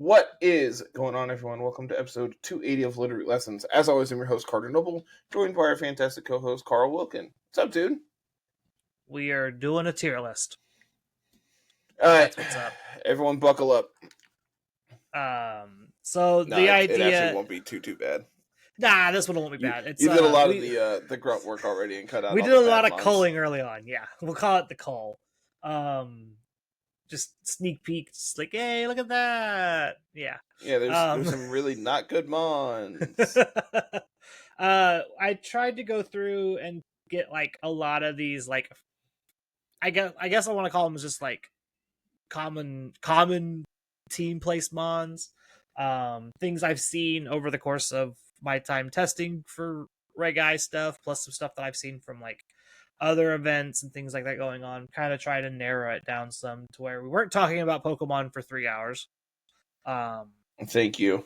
What is going on, everyone? Welcome to episode 280 of Littleroot Lessons. As always, I'm your host, Carter Noble, joined by our fantastic co-host, Carl Wilkin. What's up, dude? We are doing a tier list. That's what's up. Everyone buckle up. So No, the it idea... actually won't be too bad. Nah, this one won't be bad. You did a lot of the grunt work already and cut out We all did a the lot bad of mons. culling early on, yeah. We'll call it the cull. Just sneak peek, just like, hey, look at that! Yeah. Yeah, there's some really not good mons. I tried to go through and get, like, a lot of these, like... I guess I want to call them just, like, common team place mons. Things I've seen over the course of my time testing for Reg stuff, plus some stuff that I've seen from like other events and things like that going on. Kind of try to narrow it down some to where we weren't talking about Pokemon for 3 hours. Thank you.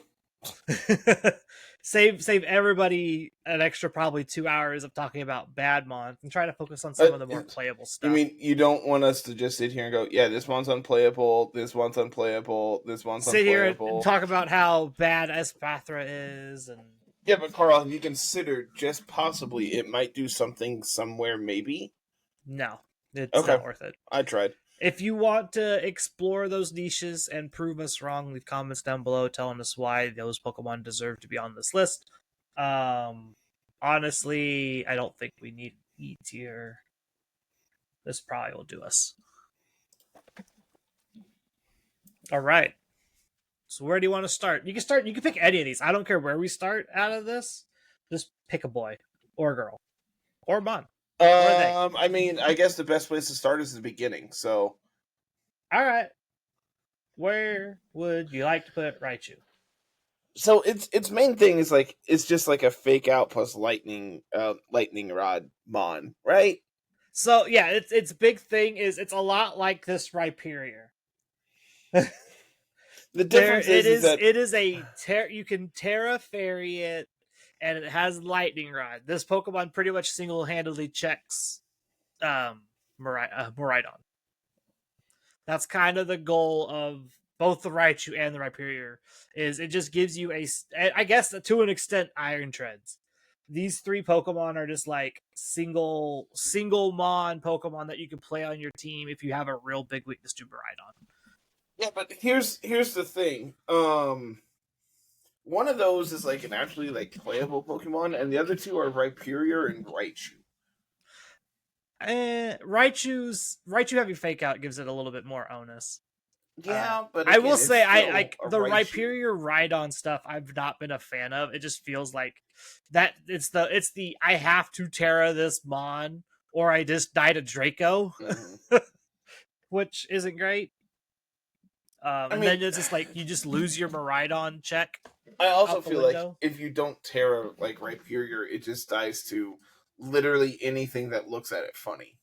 save everybody an extra probably 2 hours of talking about bad mons and try to focus on some of the more playable stuff. You mean you don't want us to just sit here and go, yeah, this one's unplayable, this one's unplayable, this one's sit unplayable. Here and talk about how bad Espathra is and... Yeah, but Carl, have you considered just possibly it might do something somewhere, maybe? No, it's not worth it. I tried. If you want to explore those niches and prove us wrong, leave comments down below telling us why those Pokemon deserve to be on this list. Honestly, I don't think we need E tier. This probably will do us. All right. So where do you want to start? You can pick any of these. I don't care where we start out of this. Just pick a boy or girl or mon. I mean, I guess the best place to start is the beginning, so... Alright. Where would you like to put Raichu? So, its main thing is, like, it's just like a fake out plus lightning rod mon, right? So, yeah, its big thing is it's a lot like this Rhyperior. The difference is that... It is you can Terra Fairy it, and it has Lightning Rod. This Pokemon pretty much single-handedly checks Miraidon. That's kind of the goal of both the Raichu and the Rhyperior, is it just gives you I guess to an extent, Iron Treads. These three Pokemon are just like single mon Pokemon that you can play on your team if you have a real big weakness to Miraidon. Yeah, but here's the thing. One of those is like an actually like playable Pokemon, and the other two are Rhyperior and Raichu. Raichu having fake out gives it a little bit more onus. Yeah, but again, I will say I like the Rhyperior Rhydon stuff. I've not been a fan of. It just feels like that it's the I have to Terra this mon or I just die to Draco, which isn't great. And then it's just like you just lose your Miraidon check. I also feel like if you don't Terra like Rhyperior, it just dies to literally anything that looks at it funny.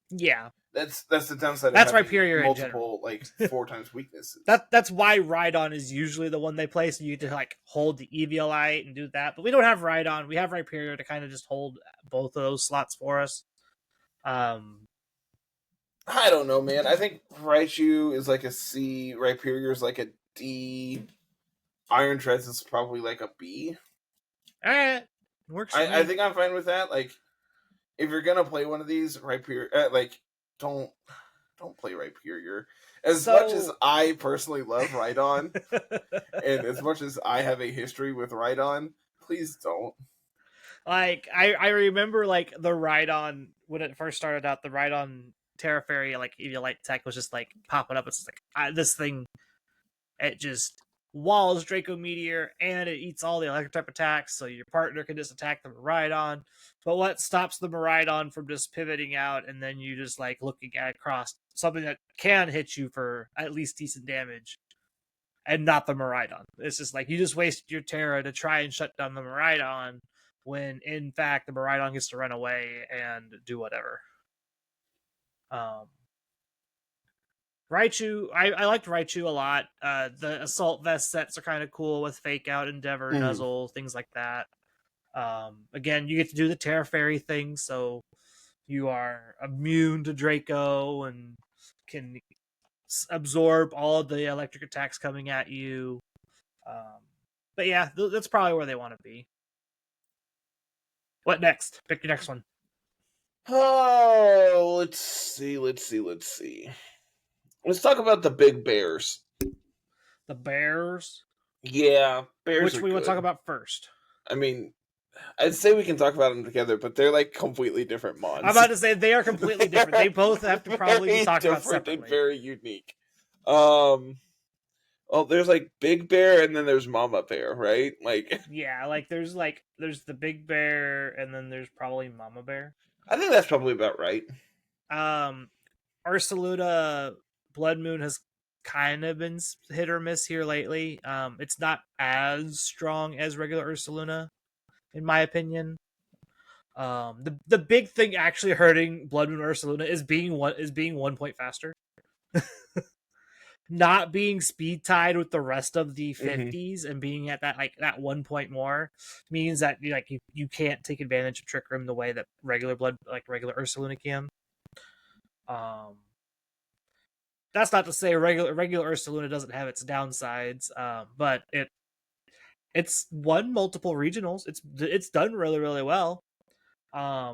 Yeah. That's the downside. That's Rhyperior multiple like 4 times weaknesses. That's why Rhydon is usually the one they play, so you get to like hold the Eviolite and do that. But we don't have Rhydon. We have Rhyperior to kind of just hold both of those slots for us. I don't know, man. I think Raichu is like a C. Rhyperior is like a D. Iron Treads is probably like a B. All right, works. I think I'm fine with that. Like, if you're gonna play one of these, Rhyperior, like, don't play Rhyperior. As much as I personally love Rhydon, and as much as I have a history with Rhydon, please don't. Like, I remember like the Rhydon when it first started out. The Rhydon Terra Fairy like Eviolite tech was just like popping up. It's like this thing, it just walls Draco Meteor and it eats all the electric type attacks, so your partner can just attack the Miraidon. But what stops the Miraidon from just pivoting out and then you just like looking at across something that can hit you for at least decent damage and not the Miraidon? It's just like you just wasted your Terra to try and shut down the Miraidon when in fact the Miraidon gets to run away and do whatever. Raichu, I liked Raichu a lot. The Assault Vest sets are kind of cool with Fake Out, Endeavor, Nuzzle, things like that. Again, you get to do the Terra Fairy thing, so you are immune to Draco and can absorb all of the electric attacks coming at you. But yeah, that's probably where they want to be. What next? Pick your next one. Oh, let's see. Let's talk about the big bears. The bears? Yeah, bears. Which we want to talk about first? I mean, I'd say we can talk about them together, but they're like completely different mons. I'm about to say they are completely different. They both have to probably be talked about separately. And very unique. Well, there's like Big Bear and then there's Mama Bear, right? Like, yeah, there's the Big Bear and then there's probably Mama Bear. I think that's probably about right. Ursaluna Blood Moon has kind of been hit or miss here lately. It's not as strong as regular Ursaluna, in my opinion. The big thing actually hurting Blood Moon Ursaluna is being 1 point faster. Not being speed tied with the rest of the 50s and being at that 1 point more means that you can't take advantage of Trick Room the way that regular Ursaluna can. That's not to say regular Ursaluna doesn't have its downsides, but it's won multiple regionals. It's done really, really well. I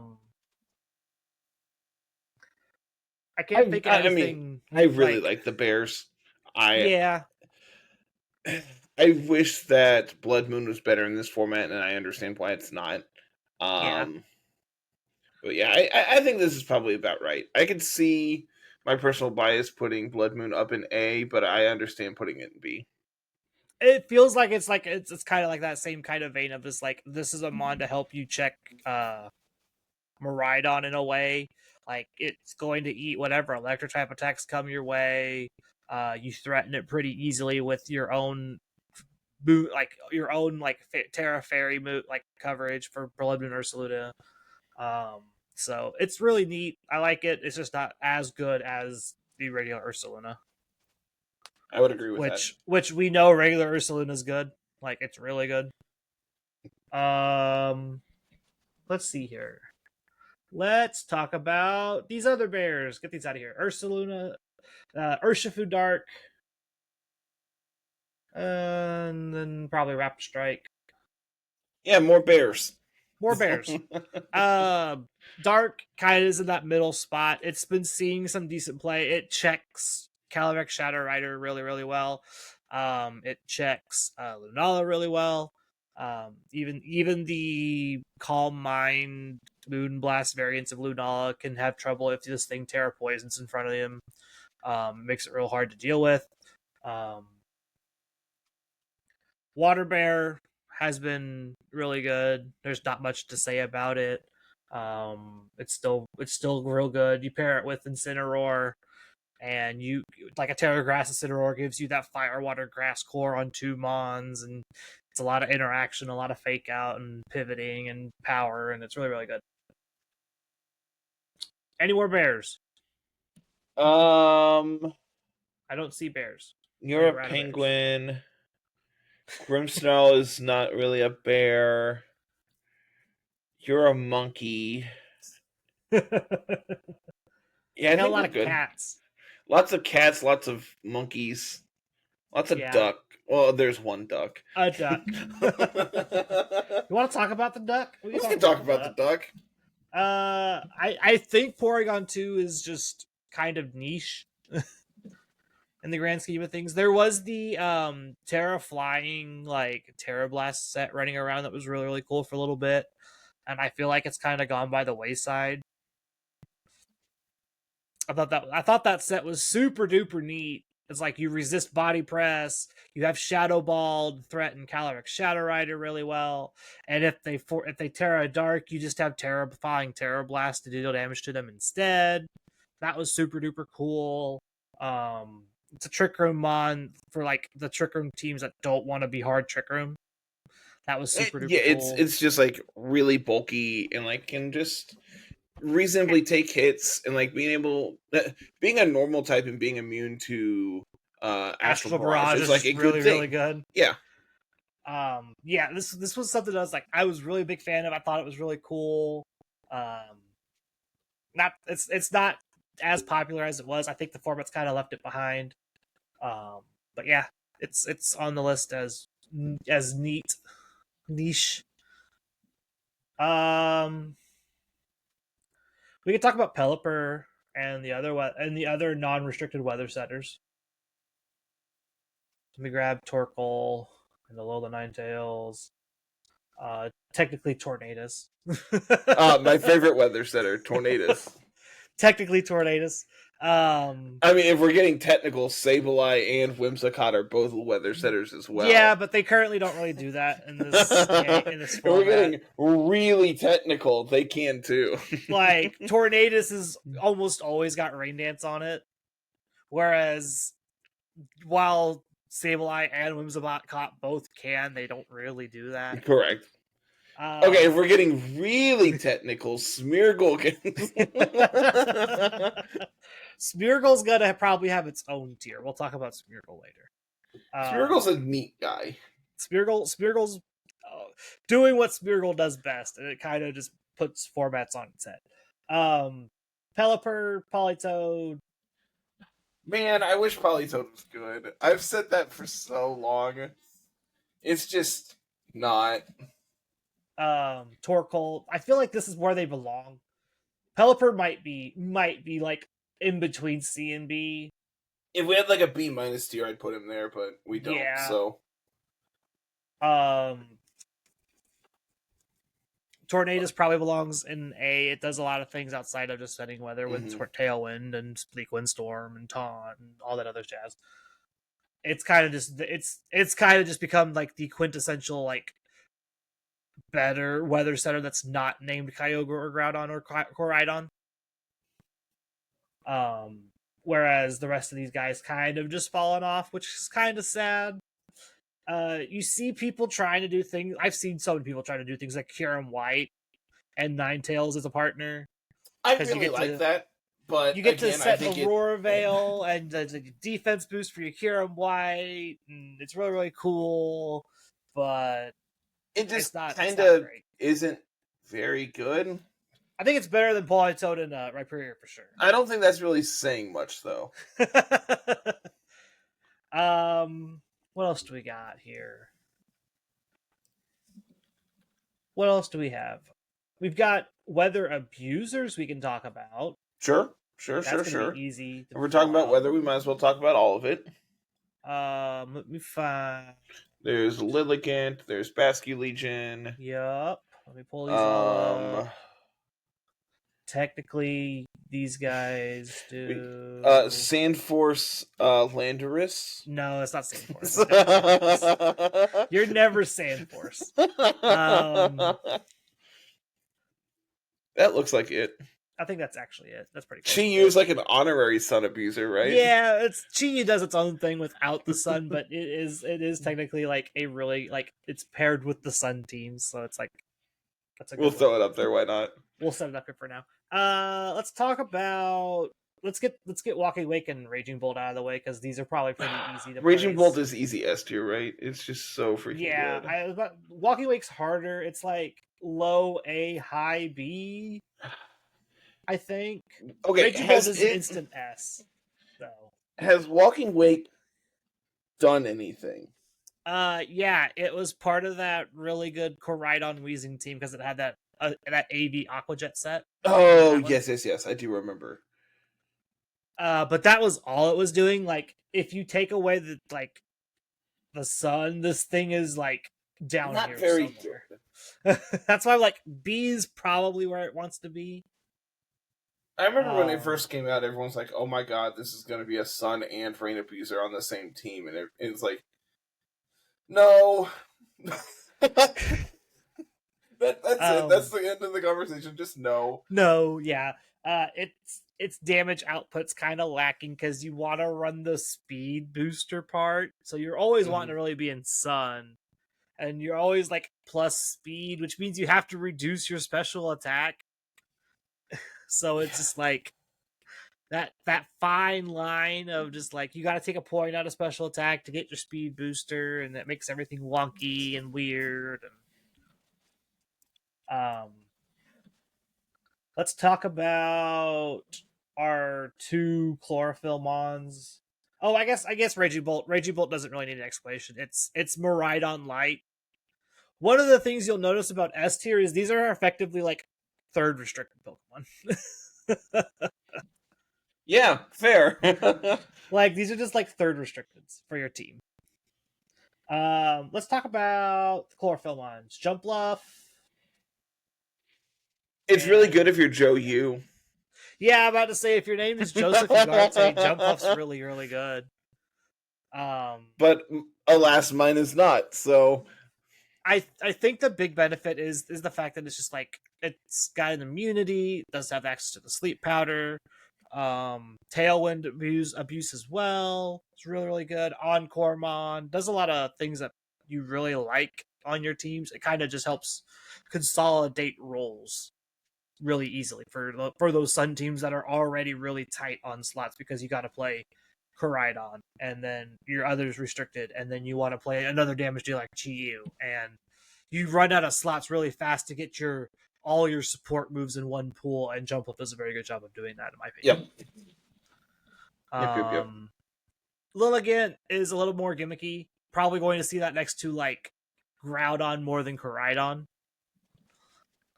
can't think of anything. I really like the Bears. I wish that Blood Moon was better in this format, and I understand why it's not. But yeah, I think this is probably about right. I could see my personal bias putting Blood Moon up in A, but I understand putting it in B. It feels like it's kind of like that same kind of vein of this is a mon to help you check Miraidon in a way. Like, it's going to eat whatever electric type attacks come your way. You threaten it pretty easily with your own Terra Fairy coverage for Blood Moon Ursaluna. So it's really neat. I like it. It's just not as good as the regular Ursaluna. I would agree with that. Which we know regular Ursaluna is good. Like, it's really good. Let's see here. Let's talk about these other bears. Get these out of here. Ursaluna, Urshifu Dark, and then probably Raptor Strike. Yeah, more bears. More bears. Dark kind of is in that middle spot. It's been seeing some decent play. It checks Calyrex Shadow Rider really, really well. It checks Lunala really well. Even the Calm Mind Moonblast variants of Lunala can have trouble if this thing Terra Poisons in front of him. Makes it real hard to deal with. Water Bear has been really good. There's not much to say about it. It's still real good. You pair it with Incineroar, and you a Terra Grass Incineroar gives you that Fire Water Grass core on 2 Mons, and it's a lot of interaction, a lot of fake out and pivoting and power, and it's really, really good. Any more bears? I don't see bears. You're a penguin. Grimmsnarl is not really a bear. You're a monkey. Yeah, I got a lot of cats. Lots of cats, lots of monkeys, lots of duck. Well, there's one duck. A duck. You want to talk about the duck? We can talk about the duck. I think Porygon 2 is just kind of niche in the grand scheme of things. There was the Terra Flying Terra Blast set running around that was really, really cool for a little bit, and I feel like it's kind of gone by the wayside. I thought that set was super duper neat. It's like you resist body press, you have Shadow Ball to threaten Calyrex Shadow Rider really well, and if they Terra Dark, you just have Terrifying Terra Blast to deal damage to them instead. That was super duper cool. It's a Trick Room mon for the Trick Room teams that don't want to be hard Trick Room. That was super duper cool. It's just really bulky and can just reasonably take hits, and being a normal type and being immune to Astral Barrage is a really, good thing. Really good. Yeah. This was something I was really a big fan of. I thought it was really cool. It's not as popular as it was. I think the format's kind of left it behind. But yeah, it's on the list as niche. We could talk about Pelipper and the other non-restricted weather setters. Let me grab Torkoal and the Alolan Ninetales. Technically Tornadus. My favorite weather setter, Tornadus. Technically Tornadus. I mean, if we're getting technical, Sableye and Whimsicott are both weather setters as well. Yeah, but they currently don't really do that in this in this format. We're getting really technical. They can too. Like Tornadus is almost always got Rain Dance on it, whereas while Sableye and Whimsicott both can, they don't really do that. Correct. Okay, if we're getting really technical, Smeargle can. Smeargle's gonna probably have its own tier. We'll talk about Smeargle later. Smeargle's a neat guy. Smeargle's doing what Smeargle does best, and it kind of just puts formats on its head. Pelipper, Politoed. Man, I wish Politoed was good. I've said that for so long. It's just not. Torkoal. I feel like this is where they belong. Pelipper might be like in between C and B. If we had like a B- tier, I'd put him there, but we don't. Yeah. So, Tornadus probably belongs in A. It does a lot of things outside of just setting weather with Tailwind and Bleak Windstorm and Taunt and all that other jazz. It's kind of just become like the quintessential like better weather setter that's not named Kyogre or Groudon or Koraidon. Whereas the rest of these guys kind of just fallen off, which is kind of sad. You see people trying to do things. I've seen so many people trying to do things like Kyurem White and Ninetales as a partner. I really like that, but you get to set the Roar Veil and the defense boost for your Kyurem White, and it's really really cool. But it just kind of isn't very good. I think it's better than Politoed and Rhyperior for sure. I don't think that's really saying much, though. What else do we got here? What else do we have? We've got weather abusers we can talk about. Sure. Be easy. If we're talking about weather, we might as well talk about all of it. Let me find. There's Lilligant. There's Basculegion. Yup. Let me pull these all up. Technically, these guys do. Sandforce Landorus. No, that's not Sandforce. You're never Sandforce. That looks like it. I think that's actually it. That's pretty cool. Chi Yu's like an honorary sun abuser, right? Yeah, Chi Yu does its own thing without the sun, but it is technically like a really like it's paired with the sun teams, so it's like that's a good We'll throw it up there. Why not? We'll set it up here for now. Let's talk about let's get Walking Wake and Raging Bolt out of the way because these are probably pretty easy to Raging Bolt is easy S tier, right? It's just so freaking good. Yeah, Walking Wake's harder. It's like low A, high B. I think. Okay, Raging Bolt is instant S. So has Walking Wake done anything? Yeah, it was part of that really good Koraidon Weezing team because it had that AV Aquajet set. Oh, yes, I do remember. But that was all it was doing. Like, if you take away the sun, this thing is like down not here very somewhere. That's why like B is probably where it wants to be. I remember when it first came out, everyone's like, "Oh my god, this is going to be a sun and rain abuser on the same team," and it's like, no. That's it. That's the end of the conversation. Just no. No, yeah. Its damage output's kind of lacking because you want to run the speed booster part, so you're always wanting to really be in sun, and you're always like plus speed, which means you have to reduce your special attack. So it's just like that fine line of just like you got to take a point out of special attack to get your speed booster, and that makes everything wonky and weird. And let's talk about our 2 chlorophyll mons. Oh, I guess Regibolt. Regibolt doesn't really need an explanation. It's Miraidon Light. One of the things you'll notice about S tier is these are effectively like 3rd restricted Pokemon. Yeah, fair. Like these are just like 3rd restricteds for your team. Let's talk about the chlorophyll mons. Jumpluff. It's really good if you're Joe Yu. Yeah, I'm about to say if your name is Joseph Ugarte, Jumpluff's really, really good. But alas, mine is not. So I think the big benefit is the fact that it's just like it's got an immunity, does have access to the sleep powder, tailwind abuse as well. It's really, really good. Encore Mon does a lot of things that you really like on your teams. It kind of just helps consolidate roles really easily for those Sun teams that are already really tight on slots because you got to play Koraidon and then your others restricted and then you want to play another damage dealer like Chi-Yu and you run out of slots really fast to get all your support moves in one pool, and Jumpluff does a very good job of doing that in my opinion. Yep. Lilligant is a little more gimmicky. Probably going to see that next to like Groudon more than Koraidon.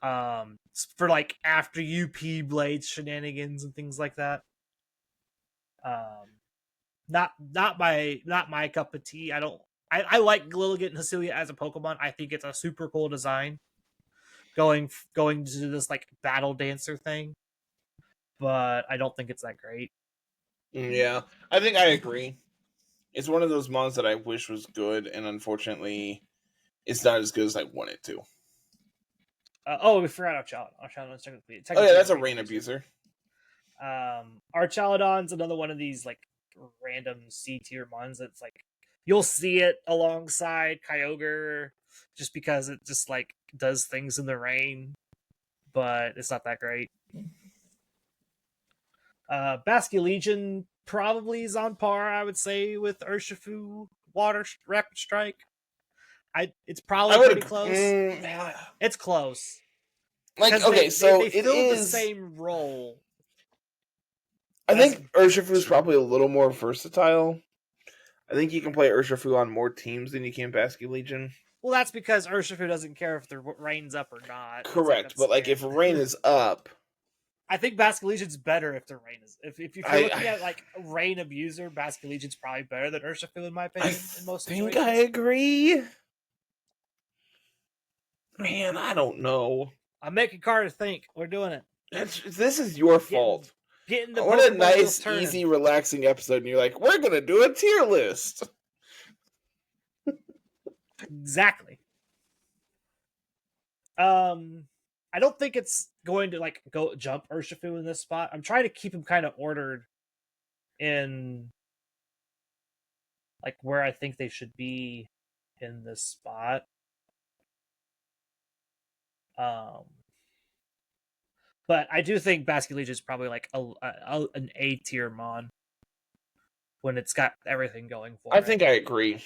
For like after UP Blades shenanigans and things like that. Not my cup of tea. I like Lilligant and Hasilia as a Pokemon. I think it's a super cool design. Going to this like battle dancer thing. But I don't think it's that great. Yeah, I think I agree. It's one of those mons that I wish was good, and unfortunately, it's not as good as I want it to. We forgot Archaludon. Archaludon's technically that's a rain abuser. Archaludon's another one of these like random C tier mons that's like you'll see it alongside Kyogre just because it just like does things in the rain, but it's not that great. Basculegion probably is on par, I would say, with Urshifu Water Rapid Strike. It's probably pretty close. It's close. Like, okay, they fill the same role. I think Urshifu is probably a little more versatile. I think you can play Urshifu on more teams than you can Basculegion. Well, that's because Urshifu doesn't care if the rain's up or not. Correct, but like if rain is up, I think Basculegion's better if the rain is. If you're looking at like rain abuser, Basculegion's probably better than Urshifu in my opinion. In most situations. I agree. Man, I don't know. I'm making Carter think. We're doing it. This is your fault. Getting the what a nice, easy, relaxing episode, and you're like, we're gonna do a tier list. Exactly. I don't think it's going to like go jump Urshifu in this spot. I'm trying to keep him kind of ordered in like where I think they should be in this spot. But I do think Basculegion is probably like an A tier mon when it's got everything going for it. I think I agree.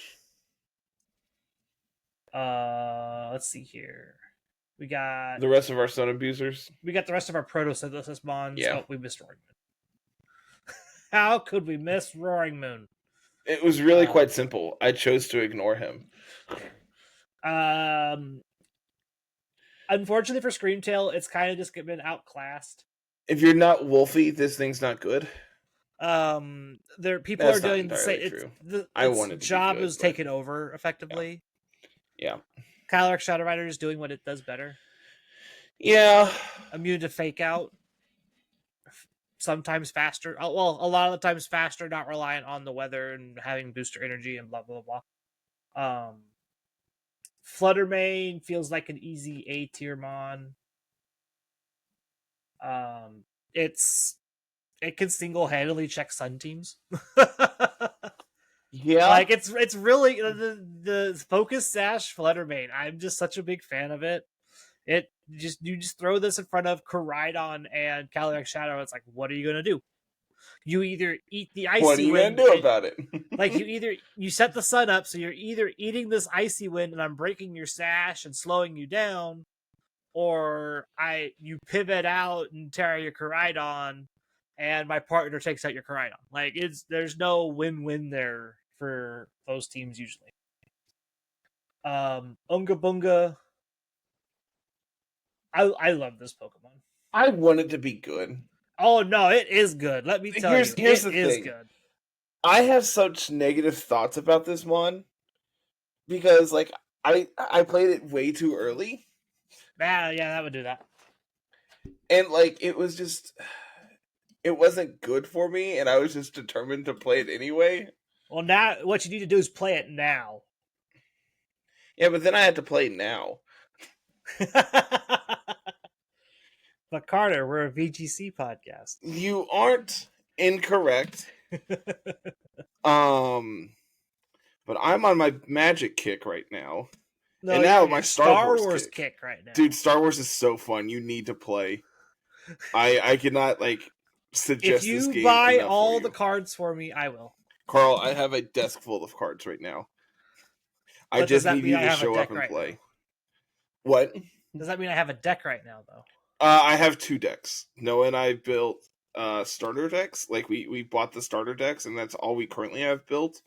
Let's see here. We got the rest of our Sun Abusers. We got the rest of our Protosynthesis mons. Yeah. Oh, we missed Roaring Moon. How could we miss Roaring Moon? It was really quite simple. I chose to ignore him. Unfortunately for Screamtail, it's kind of just been outclassed. If you're not Wolfie, this thing's not good. People are doing the same. Its job is taken over effectively. Yeah. Calyrex Shadow Rider is doing what it does better. Yeah. Immune to fake out. Sometimes faster. Well, a lot of the times faster, not reliant on the weather and having booster energy and blah, blah, blah. Fluttermane feels like an easy A tier mon. It can single-handedly check Sun teams. Yeah, like it's really the Focus Sash Fluttermane. I'm just such a big fan of it. You just throw this in front of Koraidon and Calyrex Shadow. It's like, what are you gonna do? You either eat the icy wind. What are you gonna do about it? Like you set the sun up, so you're either eating this icy wind and I'm breaking your sash and slowing you down, or you pivot out and tear your Koraidon and my partner takes out your Koraidon. Like there's no win-win there for those teams usually. Unga Bunga. I love this Pokemon. I want it to be good. Oh no, it is good. Let me tell you, Here's it the is thing. good. I have such negative thoughts about this one because, like, I played it way too early. Yeah, that would do that. And like, it wasn't good for me, and I was just determined to play it anyway. Well, now what you need to do is play it now. Yeah, but then I had to play now. But Carter, we're a VGC podcast. You aren't incorrect. But I'm on my magic kick right now. No, and now my Star Wars kick right now. Dude, Star Wars is so fun. You need to play. I cannot suggest this game. If you buy all the cards for me, I will. Carl, I have a desk full of cards right now. I just need you to show up and play. What? Does that mean I have a deck right now, though? I have 2 decks. Noah and I built starter decks. Like we bought the starter decks, and that's all we currently have built.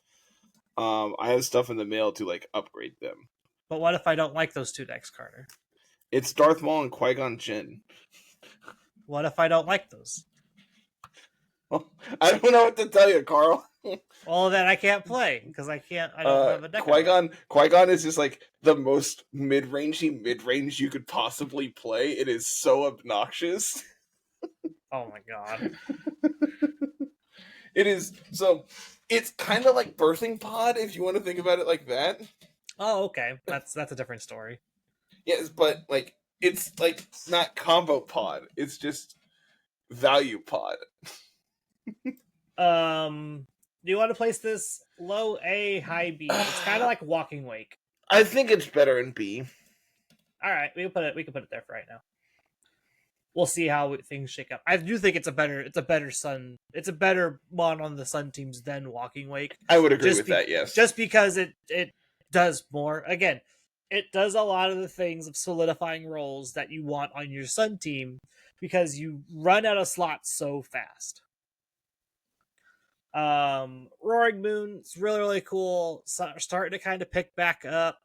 I have stuff in the mail to upgrade them. But what if I don't like those 2 decks, Carter? It's Darth Maul and Qui-Gon Jinn. What if I don't like those? Well, I don't know what to tell you, Carl. Well, then I can't play because I don't have a deck. Qui-Gon is just the most mid-range you could possibly play. It is so obnoxious. Oh my god. It is so. It's kind of like Birthing Pod, if you want to think about it like that. Oh, okay. That's a different story. Yes, but it's not Combo Pod. It's just Value Pod. Do you want to place this low A, high B? It's kind of like Walking Wake. I think it's better in B. All right, we can put it there for right now. We'll see how things shake up. I do think it's a better mon on the Sun teams than Walking Wake. I would agree with that, yes. Just because it does more. Again, it does a lot of the things of solidifying roles that you want on your Sun team because you run out of slots so fast. Roaring Moon, it's really, really cool. Starting to kind of pick back up.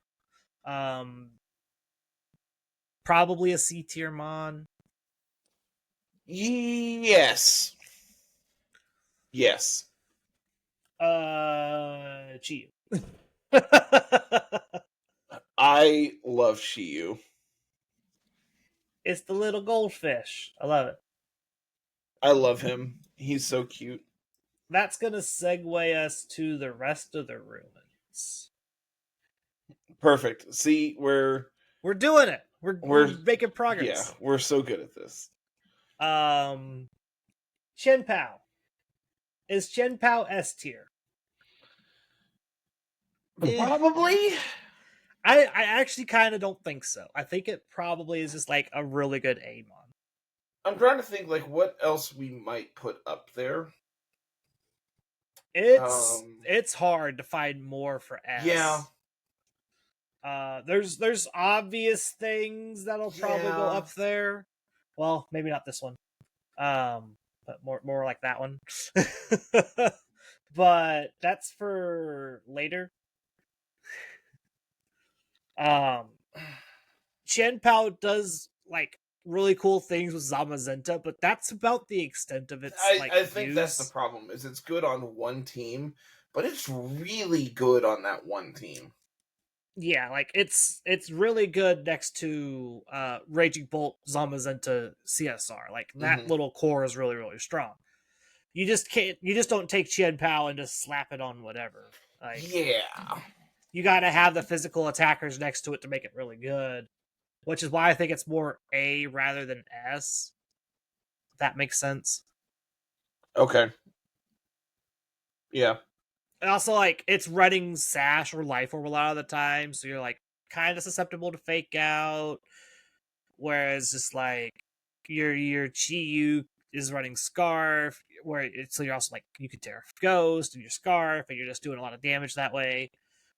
Probably a C tier mon. Yes. Chiyu. I love Chiyu. It's the little goldfish. I love it. I love him. He's so cute. That's gonna segue us to the rest of the ruins. Perfect. See, we're doing it. We're making progress. Yeah, we're so good at this. Chien-Pao. Is Chien-Pao S tier? Probably. I actually kind of don't think so. I think it probably is just a really good Amon. I'm trying to think what else we might put up there. It's hard to find more for S. Yeah. There's obvious things that'll probably go up there. Well, maybe not this one. But more like that one. But that's for later. Chien-Pao does really cool things with Zamazenta, but that's about the extent of its I think that's the problem, is it's good on one team, but it's really good on that one team. Yeah, it's really good next to Raging Bolt, Zamazenta, CSR. That little core is really, really strong. You just don't take Chien-Pao and just slap it on whatever. Yeah. You gotta have the physical attackers next to it to make it really good. Which is why I think it's more A rather than S. If that makes sense. Okay. Yeah. And also, it's running Sash or Life Orb a lot of the time, so you're, kind of susceptible to Fake Out. Whereas, just, your Chiyu is running Scarf, so you're also, you can Terra Ghost and your Scarf, and you're just doing a lot of damage that way.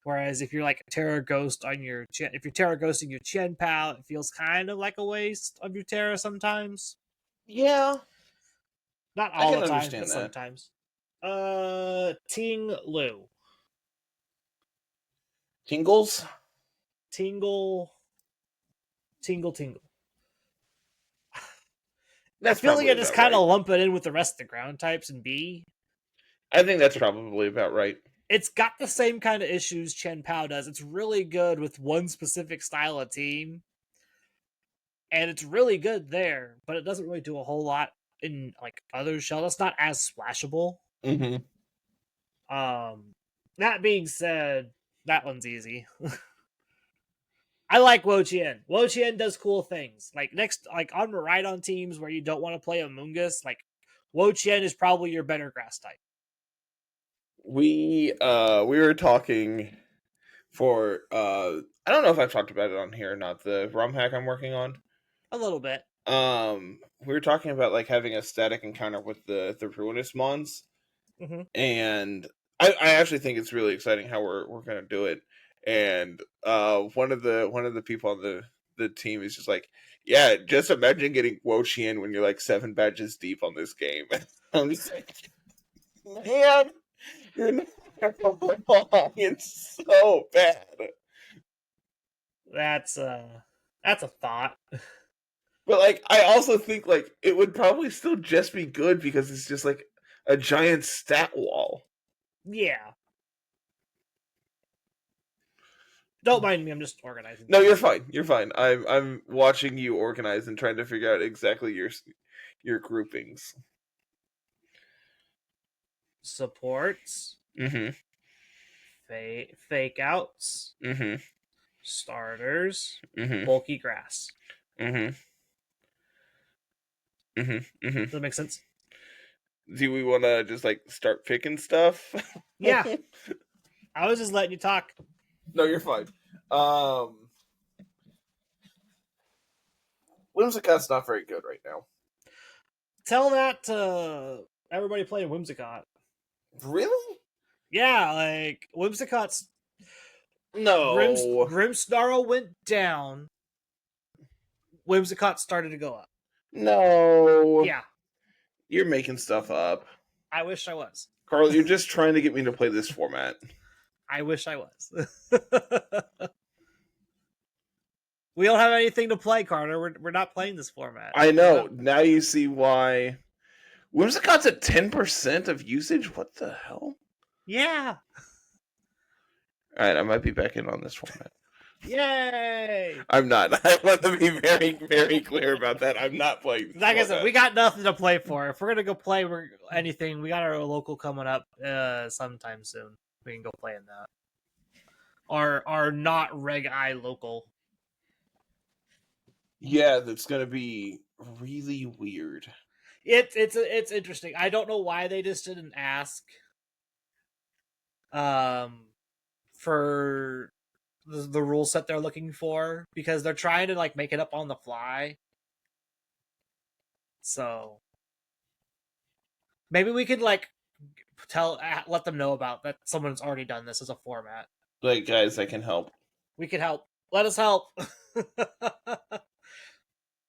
Whereas if you're Terra Ghost if you're Terra Ghosting your Chien-Pao, it feels kind of like a waste of your Terra sometimes. Yeah. Not I all can the time, understand but that. sometimes. Ting Lu. Tingles? Tingle. Tingle Tingle. That's I feel like probably I just about kind right. of lump it in with the rest of the ground types and B. I think that's probably about right. It's got the same kind of issues Chen Pao does. It's really good with one specific style of team. And it's really good there, but it doesn't really do a whole lot in like other shells. It's not as splashable. Mm-hmm. That being said, that one's easy. I like Wo-Chien. Wo-Chien does cool things. Like on Miraidon teams where you don't want to play a Mungus, like Wo-Chien is probably your better grass type. We were talking for I don't know if I've talked about it on here or not, the ROM hack I'm working on. A little bit. We were talking about like having a static encounter with the ruinous mons. Mm-hmm. And I actually think it's really exciting how we're gonna do it. And one of the people on the team is just like, yeah, just imagine getting Wo-Chien when you're like 7 badges deep on this game. I'm just like, man, you're not wrong. It's so bad. That's a thought. But like, I also think like it would probably still just be good because it's just like a giant stat wall. Yeah. Don't mind me, I'm just organizing. No, you're fine. You're fine. I'm watching you organize and trying to figure out exactly your groupings. Supports. Mm-hmm. Fake outs. Mm-hmm. Starters. Mm-hmm. Bulky grass. Mm-hmm. Mm-hmm. Mm-hmm. Does that make sense? Do we want to just like start picking stuff? Yeah. I was just letting you talk. No, you're fine. Whimsicott's not very good right now. Tell that to everybody playing Whimsicott. Really? Yeah, like Whimsicott's No. Grimmsnarl went down. Whimsicott started to go up. No. Yeah. You're making stuff up. I wish I was. Carl, you're just trying to get me to play this format. I wish I was. We don't have anything to play, Carter. We're not playing this format. I know. Now you see why. Whimsicott's at 10% of usage? What the hell? Yeah. Alright, I might be back in on this format. Yay! I'm not. I want to be very, very clear about that. I'm not playing this Like I said, format. we got nothing to play for. If we're gonna go play anything, we got our local coming up sometime soon. We can go play in that. Our not reg I local. Yeah, that's gonna be really weird. It's interesting. I don't know why they just didn't ask for the rule set they're looking for, because they're trying to like make it up on the fly. So maybe we could like let them know about that someone's already done this as a format. Like, guys, I can help. We could help. Let us help.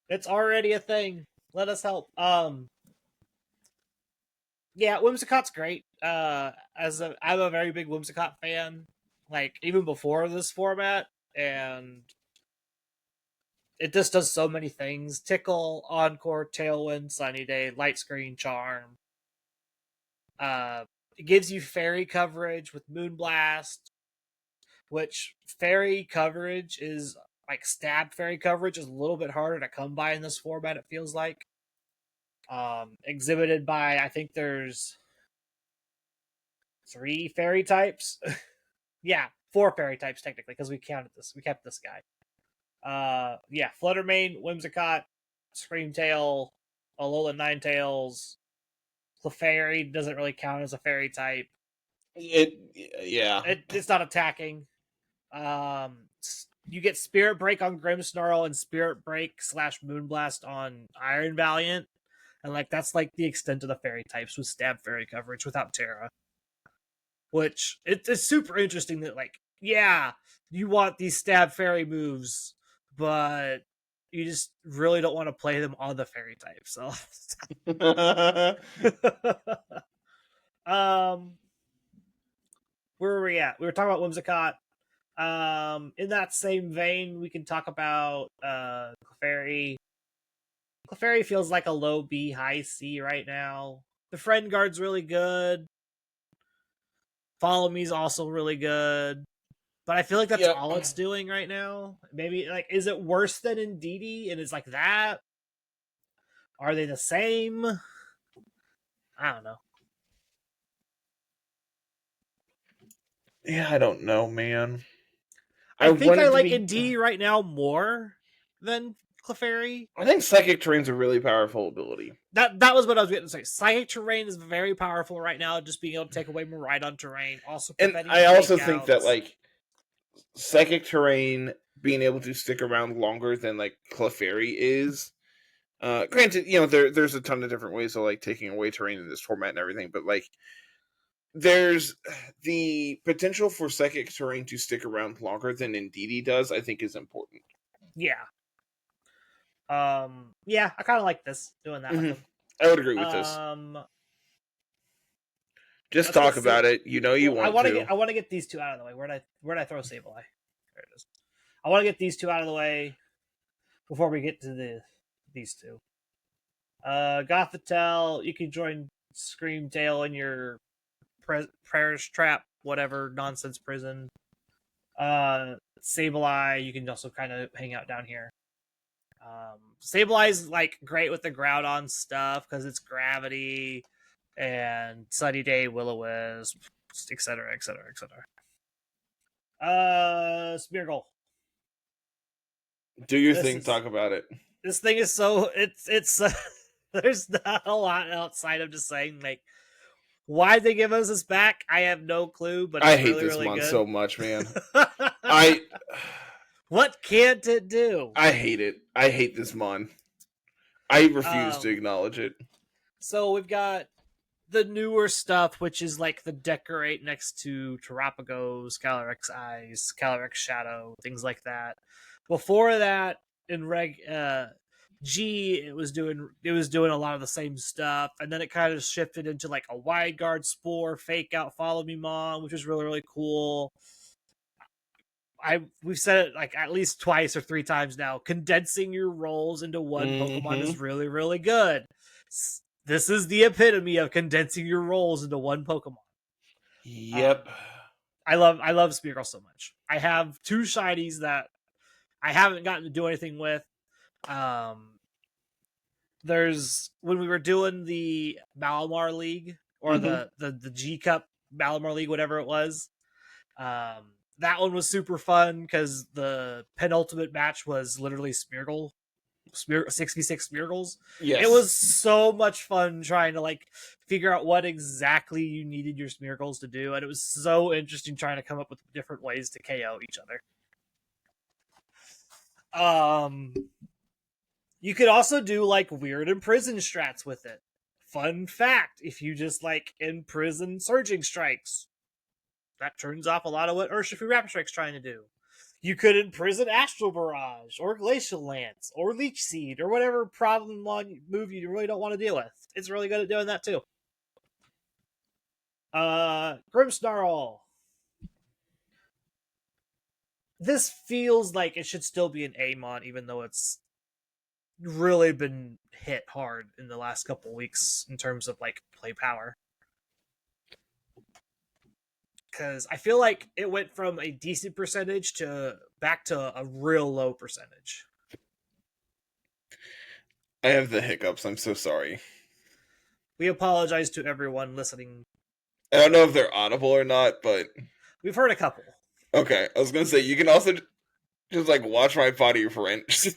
It's already a thing. Let us help. Yeah, Whimsicott's great. I'm a very big Whimsicott fan. Like even before this format, and it just does so many things: Tickle, Encore, Tailwind, Sunny Day, Light Screen, Charm. It gives you fairy coverage with Moonblast, which fairy coverage is like stab fairy coverage is a little bit harder to come by in this format, it feels like. Exhibited by, I think there's 3 fairy types. Yeah, 4 fairy types technically, because we kept this guy. Yeah, Fluttermane, Whimsicott, Screamtail, Alolan Ninetales. Clefairy doesn't really count as a fairy type. It's not attacking. You get Spirit Break on Grimmsnarl and Spirit Break / Moonblast on Iron Valiant, and like that's like the extent of the fairy types with stab fairy coverage without Terra. Which it's super interesting that like, yeah, you want these stab fairy moves, but you just really don't want to play them on the fairy type. So, where were we at? We were talking about Whimsicott. In that same vein, we can talk about Clefairy. Clefairy feels like a low B, high C right now. The friend guard's really good. Follow Me's also really good. But I feel like that's all it's doing right now. Maybe, like, is it worse than Indeedee? And it's like that? Are they the same? I don't know. Yeah, I don't know, man. I think I like Indeedee right now more than Clefairy. I think Psychic Terrain's a really powerful ability. That was what I was going to say. Psychic Terrain is very powerful right now, just being able to take away Miraidon terrain. Also, and I also think that, like, Psychic Terrain being able to stick around longer than, like, Clefairy is. Granted, you know, there's a ton of different ways of, like, taking away terrain in this format and everything, but, like, there's the potential for Psychic Terrain to stick around longer than Indeedee does, I think is important. Yeah. Yeah, I kind of like this, doing that. Mm-hmm. I would agree with this. Just talk about it. You know you want to. I want to get these two out of the way. Where'd I throw Sableye? There it is. I want to get these two out of the way before we get to these two. Gothitelle, you can join Screamtail in your Prayers Trap, whatever nonsense prison. Sableye, you can also kind of hang out down here. Sableye's like great with the Groudon stuff because it's gravity and Sunny Day, Will-O-Wisp, etc., etc., etc. Smeargle. Do your thing. Talk about it. This thing is so it's there's not a lot outside of just saying, like, why they give us this back. I have no clue, but it's I hate this really mon good. so much, man. What can't it do? I hate it. I hate this mon. I refuse to acknowledge it. So we've got the newer stuff, which is like the Decorate next to Terapagos, Calyrex Eyes, Calyrex Shadow, things like that. Before that, in G, it was doing a lot of the same stuff, and then it kind of shifted into like a Wide Guard Spore, Fake Out, Follow Me Mom, which was really, really cool. We've said it like at least twice or three times now. Condensing your roles into one Pokemon is really, really good. This is the epitome of condensing your roles into one Pokemon. Yep. I love Smeargle so much. I have two shinies that I haven't gotten to do anything with. There's when we were doing the Malamar League or the G Cup Malamar League, whatever it was. That one was super fun because the penultimate match was literally 6v6 Smeargles. Yes. It was so much fun trying to like figure out what exactly you needed your Smeargles to do, and it was so interesting trying to come up with different ways to KO each other. You could also do like weird imprison strats with it. Fun fact, if you just like imprison Surging Strikes, that turns off a lot of what Urshifu Rapid Strike's trying to do. You could imprison Astral Barrage, or Glacial Lance, or Leech Seed, or whatever problem move you really don't want to deal with. It's really good at doing that too. Grimmsnarl. This feels like it should still be an Amon, even though it's really been hit hard in the last couple weeks in terms of like play power. Because I feel like it went from a decent percentage to back to a real low percentage. I have the hiccups. I'm so sorry. We apologize to everyone listening. I don't know if they're audible or not, but we've heard a couple. Okay, I was gonna say you can also just like watch my body French.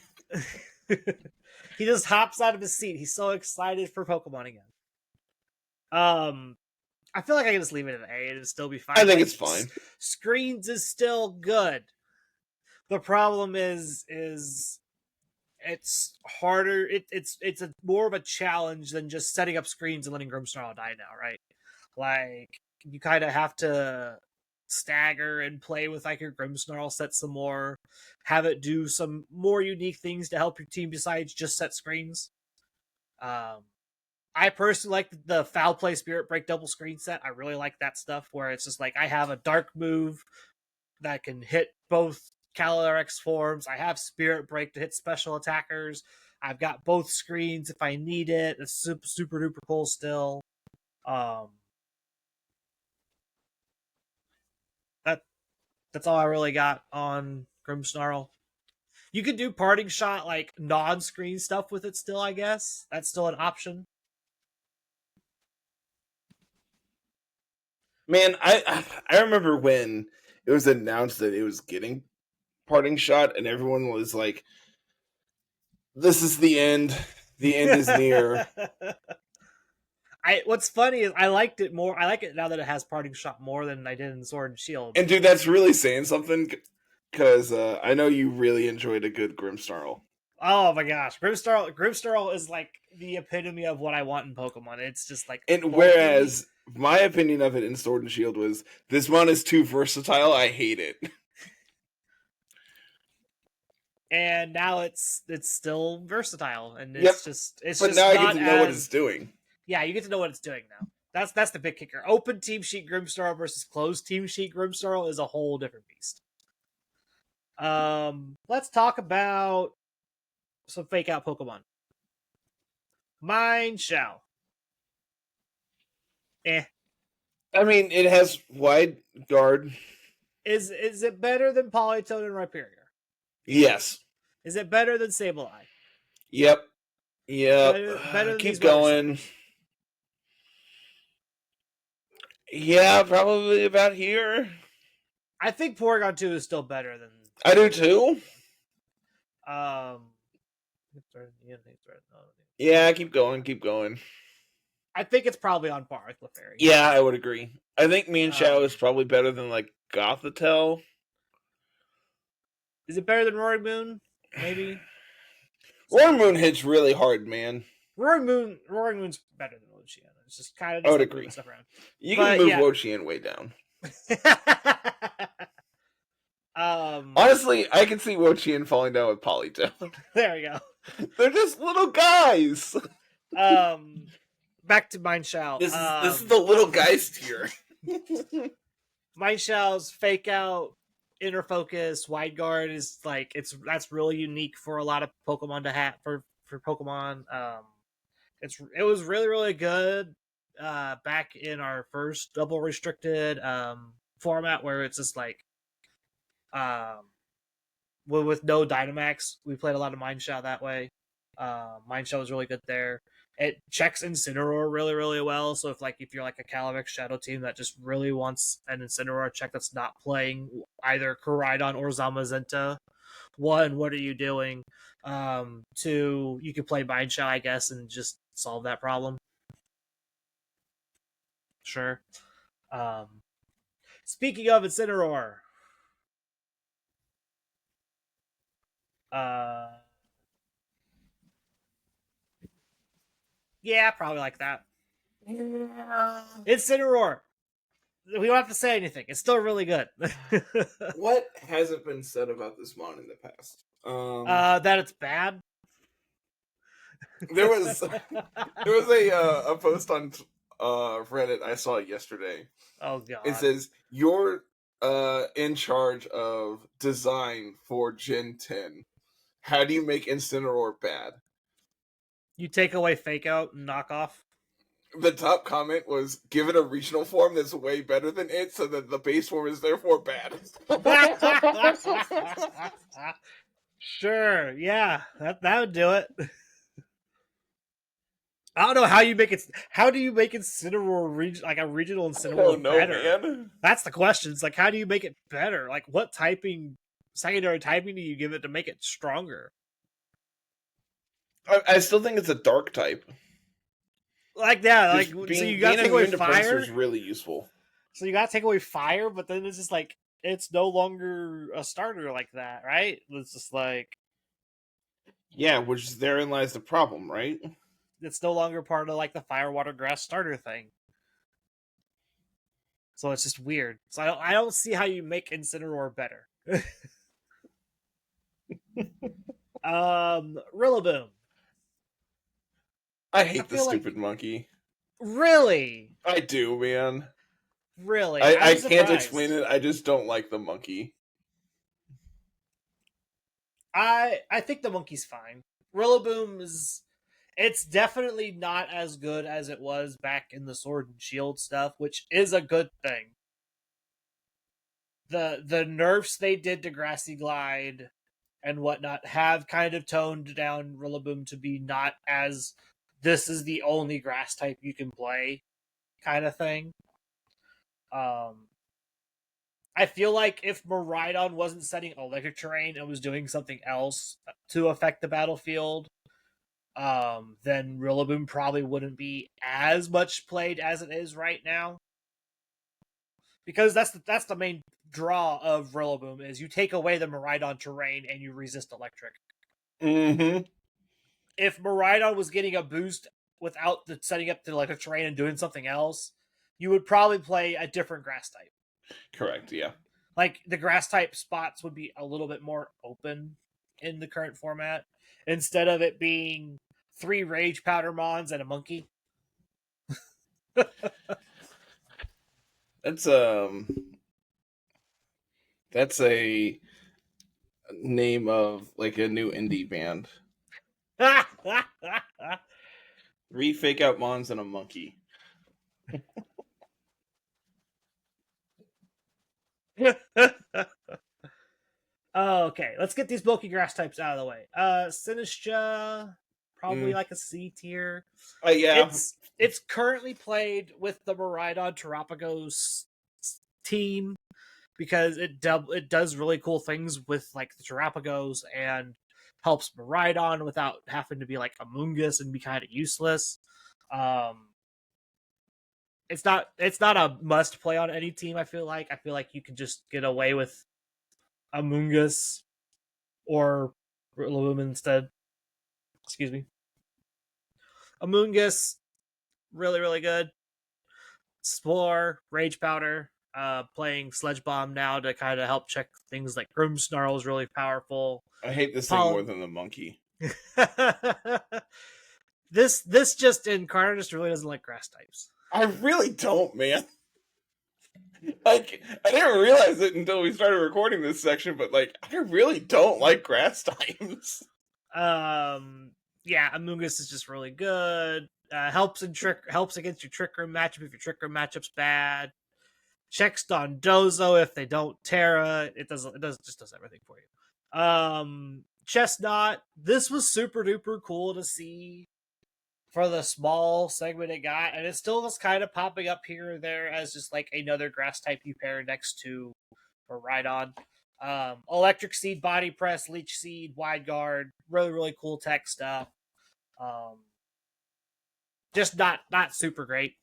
He just hops out of his seat. He's so excited for Pokemon again. I feel like I can just leave it at A and it'll still be fine. I think it's fine. Screens is still good. The problem is it's harder. It's more of a challenge than just setting up screens and letting Grimmsnarl die now, right? Like you kind of have to stagger and play with like your Grimmsnarl set some more, have it do some more unique things to help your team besides just set screens. I personally like the Foul Play Spirit Break double screen set. I really like that stuff where it's just like I have a dark move that can hit both Calyrex forms. I have Spirit Break to hit special attackers. I've got both screens if I need it. It's super duper cool still. That's all I really got on Grimmsnarl. You could do Parting Shot, like non-screen stuff with it still, I guess. That's still an option. Man, I remember when it was announced that it was getting Parting Shot, and everyone was like, "This is the end. The end is near." What's funny is I liked it more. I like it now that it has Parting Shot more than I did in Sword and Shield. And dude, that's really saying something, because I know you really enjoyed a good Grimmsnarl. Oh my gosh, Grimmsnarl is like the epitome of what I want in Pokemon. It's just like, and whereas my opinion of it in Sword and Shield was, this mon is too versatile. I hate it. And now it's still versatile, and it's just but now I get to know what it's doing. Yeah, you get to know what it's doing now. That's the big kicker. Open team sheet Grimmsnarl versus closed team sheet Grimmsnarl is a whole different beast. Let's talk about some fake out Pokemon. Mienshao. I mean, it has wide guard. Is it better than Polytone and Rhyperior? Yes. Is it better than Sableye? Yep. Better than keep going. Yeah, probably about here. I think Porygon 2 is still better than... I do too. Yeah, keep going. I think it's probably on par with Clefairy. Yeah, I would agree. I think Mienshao is probably better than like Gothitelle. Is it better than Roaring Moon? Maybe. Roaring Moon hits really hard, man. Roaring Moon's better than Luciana. It's just kind of. I would agree. Stuff around. You can move Wo-Chien way down. Honestly, I can see Wo-Chien falling down with Polytone. There we go. They're just little guys. Back to Mienshao. This is the little guys tier. Mienshao's fake out, inner focus, wide guard is like that's really unique for a lot of Pokemon to have for Pokemon. It was really good back in our first double restricted format where it's just like with no Dynamax. We played a lot of Mienshao that way. Mienshao was really good there. It checks Incineroar really well. So if you're like a Calyrex Shadow team that just really wants an Incineroar check that's not playing either Koraidon or Zamazenta, one, what are you doing? Two, you could play Mienshao, I guess, and just solve that problem. Sure. Speaking of Incineroar, yeah, probably like that. Yeah. Incineroar. We don't have to say anything. It's still really good. What hasn't been said about this mon in the past? That it's bad. There was a post on Reddit I saw yesterday. Oh god. It says, "You're in charge of design for Gen 10. How do you make Incineroar bad?" You take away fake out and knock off. The top comment was, "Give it a regional form that's way better than it, so that the base form is therefore bad." Sure, yeah, that would do it. I don't know how you make it. How do you make Incineroar like a regional Incineroar better? Man. That's the question. It's like, how do you make it better? Like, what secondary typing do you give it to make it stronger? I still think it's a dark type. Like that, like so you got to take away fire. Is really useful. So you got to take away fire, but then it's just like it's no longer a starter like that, right? It's just like, yeah, which therein lies the problem, right? It's no longer part of like the fire, water, grass starter thing. So it's just weird. So I don't see how you make Incineroar better. Rillaboom. I hate the feel like- stupid monkey. Really? I do, man. Really? I I'm can't surprised. explain it. I just don't like the monkey. I think the monkey's fine. Rillaboom is... It's definitely not as good as it was back in the Sword and Shield stuff, which is a good thing. The nerfs they did to Grassy Glide and whatnot have kind of toned down Rillaboom to be not as this is the only grass type you can play kind of thing. I feel like if Miraidon wasn't setting electric terrain and was doing something else to affect the battlefield, then Rillaboom probably wouldn't be as much played as it is right now. Because that's the main draw of Rillaboom is you take away the Miraidon terrain and you resist electric. Mm-hmm. If Miraidon was getting a boost without the setting up the electric terrain and doing something else, you would probably play a different grass type. Correct, yeah. Like, the grass type spots would be a little bit more open in the current format, instead of it being 3 Rage Powder Mons and a monkey. That's a name of like a new indie band. 3 fake out mons and a monkey. Okay, let's get these bulky grass types out of the way. Sinistcha, probably like a C tier. Yeah. It's currently played with the Miraidon Terapagos team because it does really cool things with like the Terapagos and helps Miraidon without having to be like Amoonguss and be kind of useless. It's not a must play on any team. I feel like you can just get away with Amoonguss or Rillaboom instead. Excuse me. Amoonguss, really, really good. Spore, Rage Powder, playing Sledge Bomb now to kind of help check things like Grimmsnarl is really powerful. I hate this thing more than the monkey. This just incarnate just really doesn't like grass types. I really don't, man. Like, I didn't realize it until we started recording this section, but like, I really don't like grass types. Yeah, Amoonguss is just really good. Helps against your Trick Room matchup if your Trick Room matchup's bad. Checks Dondozo if they don't Terra. It does everything for you. Chestnut. This was super duper cool to see for the small segment it got, and it still was kind of popping up here or there as just like another grass type you pair next to or Rhydon. Electric Seed, Body Press, Leech Seed, Wide Guard, really, really cool tech stuff. Just not super great.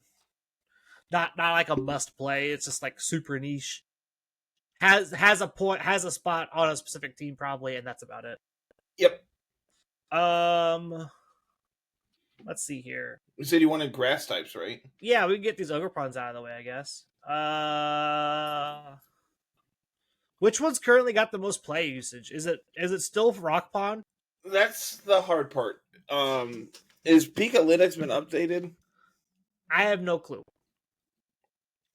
Not like a must play. It's just like super niche. Has a spot on a specific team probably, and that's about it. Yep. Let's see here. You said you wanted grass types, right? Yeah, we can get these Ogrepons out of the way, I guess. Which one's currently got the most play usage? Is it still Rock Pond? That's the hard part. Is Pikalytics been updated? I have no clue.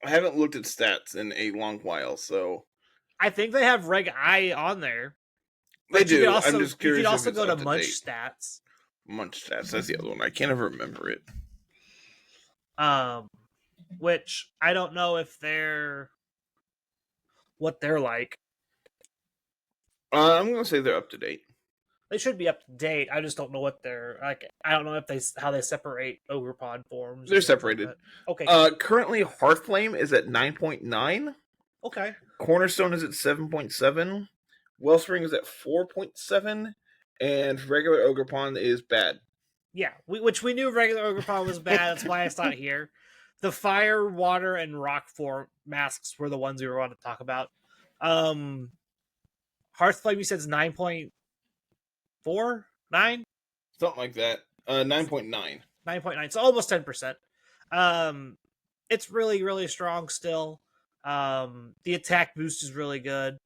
I haven't looked at stats in a long while, so I think they have Reg I on there. They do. I'm just curious. You can also if go it's to Munch Stats. Munch Stats. That's the other one. I can't ever remember it. Which I don't know if what they're like. I'm gonna say they're up to date. They should be up to date. I just don't know what they're like. I don't know how they separate Ogrepon forms. They're separated. Like okay. Currently, Hearthflame is at 9.9. Okay. Cornerstone is at 7.7. Wellspring is at 4.7, and regular Ogrepon is bad. Yeah, which we knew regular Ogrepon was bad. That's why it's not here. The fire, water, and rock form masks were the ones we were going to talk about. Hearthflame, you said is 9.4? 9? Something like that. 9.9. 9.9, so almost 10%. It's really, really strong still. The attack boost is really good.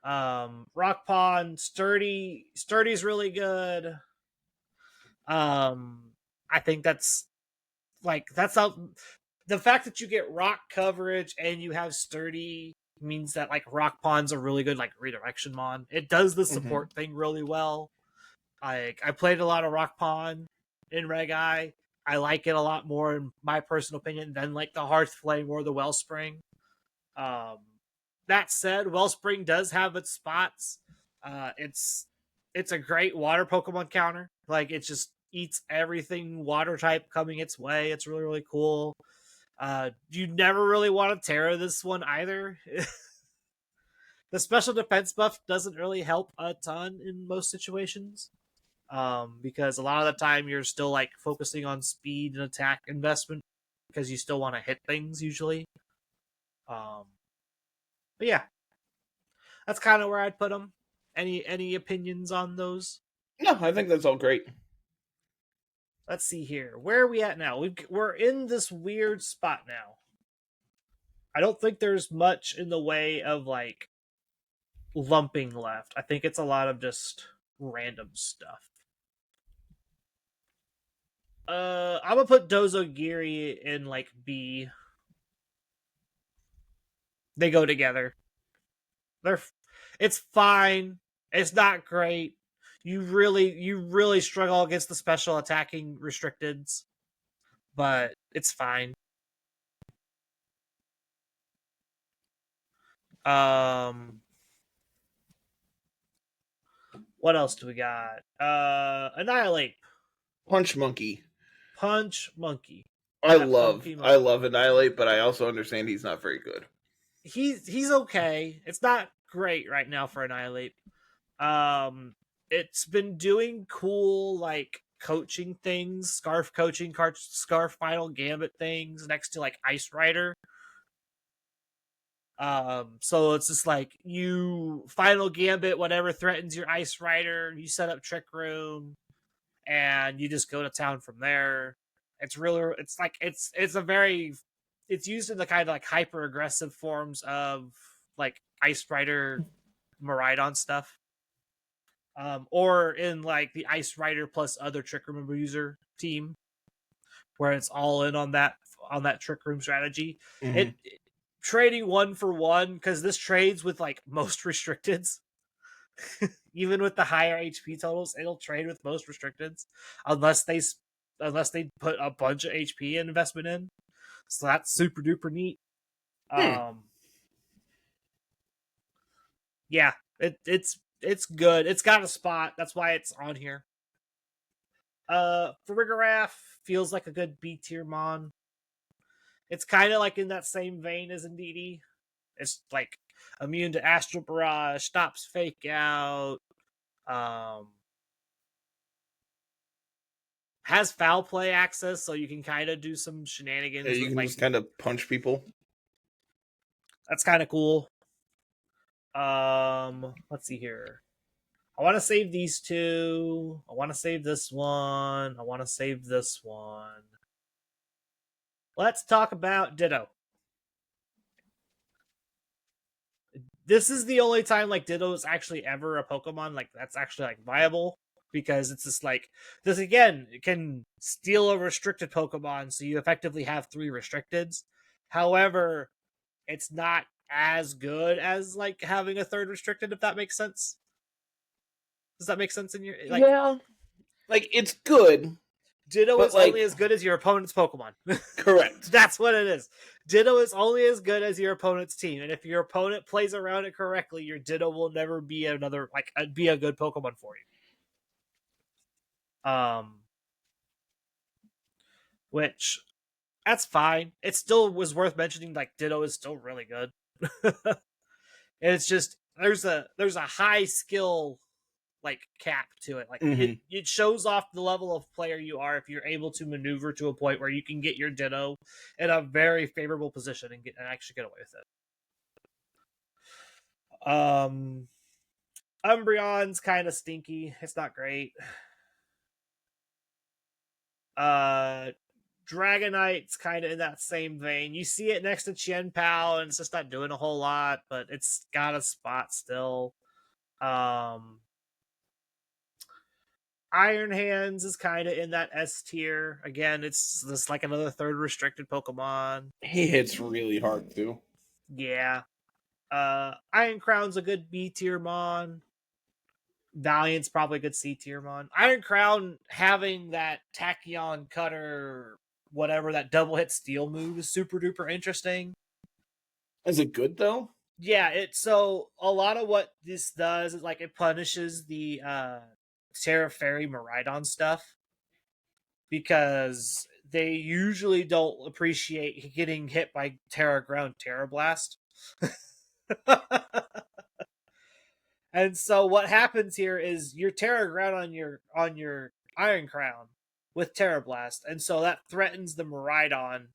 Rock Pond, Sturdy's really good. I think that's how the fact that you get rock coverage and you have Sturdy means that like Rock Pond's a really good like redirection mon. It does the support thing really well. I played a lot of Rock Pond in Reg I. I like it a lot more in my personal opinion than like the Hearth Flame or the Wellspring. That said, Wellspring does have its spots. It's a great water Pokemon counter. Like it just eats everything water type coming its way. It's really, really cool. You never really want to Terra this one either. The special defense buff doesn't really help a ton in most situations. Because a lot of the time you're still like focusing on speed and attack investment because you still want to hit things usually. But yeah, that's kind of where I'd put them. Any opinions on those? No, I think that's all great. Let's see here. Where are we at now? We're in this weird spot now. I don't think there's much in the way of like lumping left. I think it's a lot of just random stuff. I'm gonna put Dozogiri in like B. They go together. It's fine. It's not great. You really struggle against the special attacking restricteds, but it's fine. What else do we got? Annihilate. Punch Monkey. I love Annihilate, but I also understand he's not very good. He's okay. It's not great right now for Annihilate. It's been doing cool like coaching things, scarf coaching, scarf final gambit things next to like Ice Rider. So it's just like you final gambit whatever threatens your Ice Rider, you set up Trick Room, and you just go to town from there. It's used in the kind of like hyper aggressive forms of like Ice Rider Miraidon stuff. Or in like the Ice Rider plus other Trick Room Abuser team, where it's all in on that Trick Room strategy. It trading 1-for-1 because this trades with like most restricteds. Even with the higher HP totals, it'll trade with most restricteds unless they put a bunch of HP investment in. So that's super duper neat. Yeah, it's good. It's got a spot. That's why it's on here. Farigiraf feels like a good B tier mon. It's kind of like in that same vein as Indeedee. It's like immune to Astral Barrage, stops Fake Out, has foul play access, so you can kind of do some shenanigans. Yeah, you can just kind of punch people. That's kind of cool. Let's see here. I want to save these two. I want to save this one. I want to save this one. Let's talk about Ditto. This is the only time like Ditto is actually ever a Pokemon like that's actually like viable, because it's just like this again. It can steal a restricted Pokemon, so you effectively have 3 restricteds. However, it's not as good as like having a 3rd restricted, if that makes sense. Does that make sense in your like? Yeah, like it's good. Ditto is only as good as your opponent's Pokemon. Correct. That's what it is. Ditto is only as good as your opponent's team, and if your opponent plays around it correctly, your Ditto will never be be a good Pokemon for you. Which that's fine. It still was worth mentioning. Like Ditto is still really good. It's just there's a high skill like cap to it. Like it shows off the level of player you are if you're able to maneuver to a point where you can get your Ditto in a very favorable position and actually get away with it. Umbreon's kind of stinky. It's not great. Dragonite's kind of in that same vein. You see it next to Chien-Pao, and it's just not doing a whole lot, but it's got a spot still. Iron Hands is kind of in that S tier. Again, it's just like another third restricted Pokemon. He hits really hard too. Yeah. Iron Crown's a good B tier mon. Valiant's probably a good C tier mon. Iron Crown having that Tachyon Cutter, whatever, that double hit steel move is super duper interesting. Is it good though? Yeah, so a lot of what this does is like it punishes the Terra Fairy Miraidon stuff, because they usually don't appreciate getting hit by Terra Ground Terra Blast. And so what happens here is your Terra Ground on your Iron Crown with Terra Blast, and so that threatens the Miraidon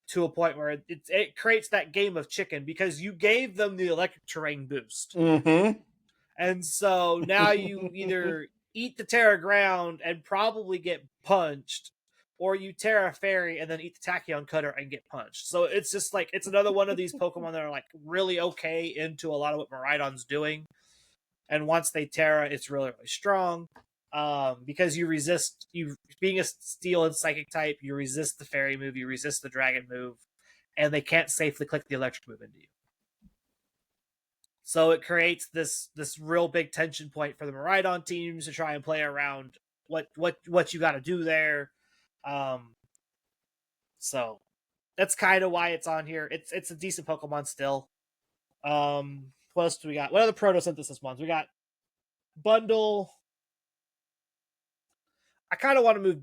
to a point where it creates that game of chicken, because you gave them the electric terrain boost. Mm-hmm. And so now you either eat the Terra Ground and probably get punched, or you Terra Fairy and then eat the Tachyon Cutter and get punched. So it's just like, it's another one of these Pokemon that are like really okay into a lot of what Miraidon's doing. And once they Terra, it's really, really strong. Because you being a Steel and Psychic type, you resist the Fairy move, you resist the Dragon move, and they can't safely click the Electric move into you. So it creates this real big tension point for the Miraidon teams to try and play around what you got to do there. So that's kind of why it's on here. It's a decent Pokemon still. What else do we got? What other Protosynthesis ones? We got Bundle. I kind of want to move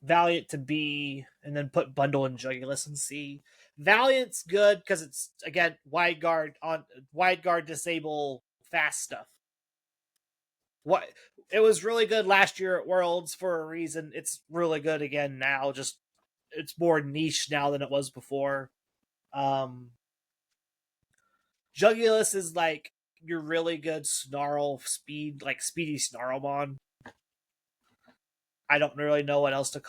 Valiant to B and then put Bundle and Jugulis in C. Valiant's good because it's, again, wide guard disable fast stuff. What it was really good last year at Worlds for a reason. It's really good again now. Just it's more niche now than it was before. Jugulis is like your really good Snarl speed, like speedy Snarlmon. I don't really know what else it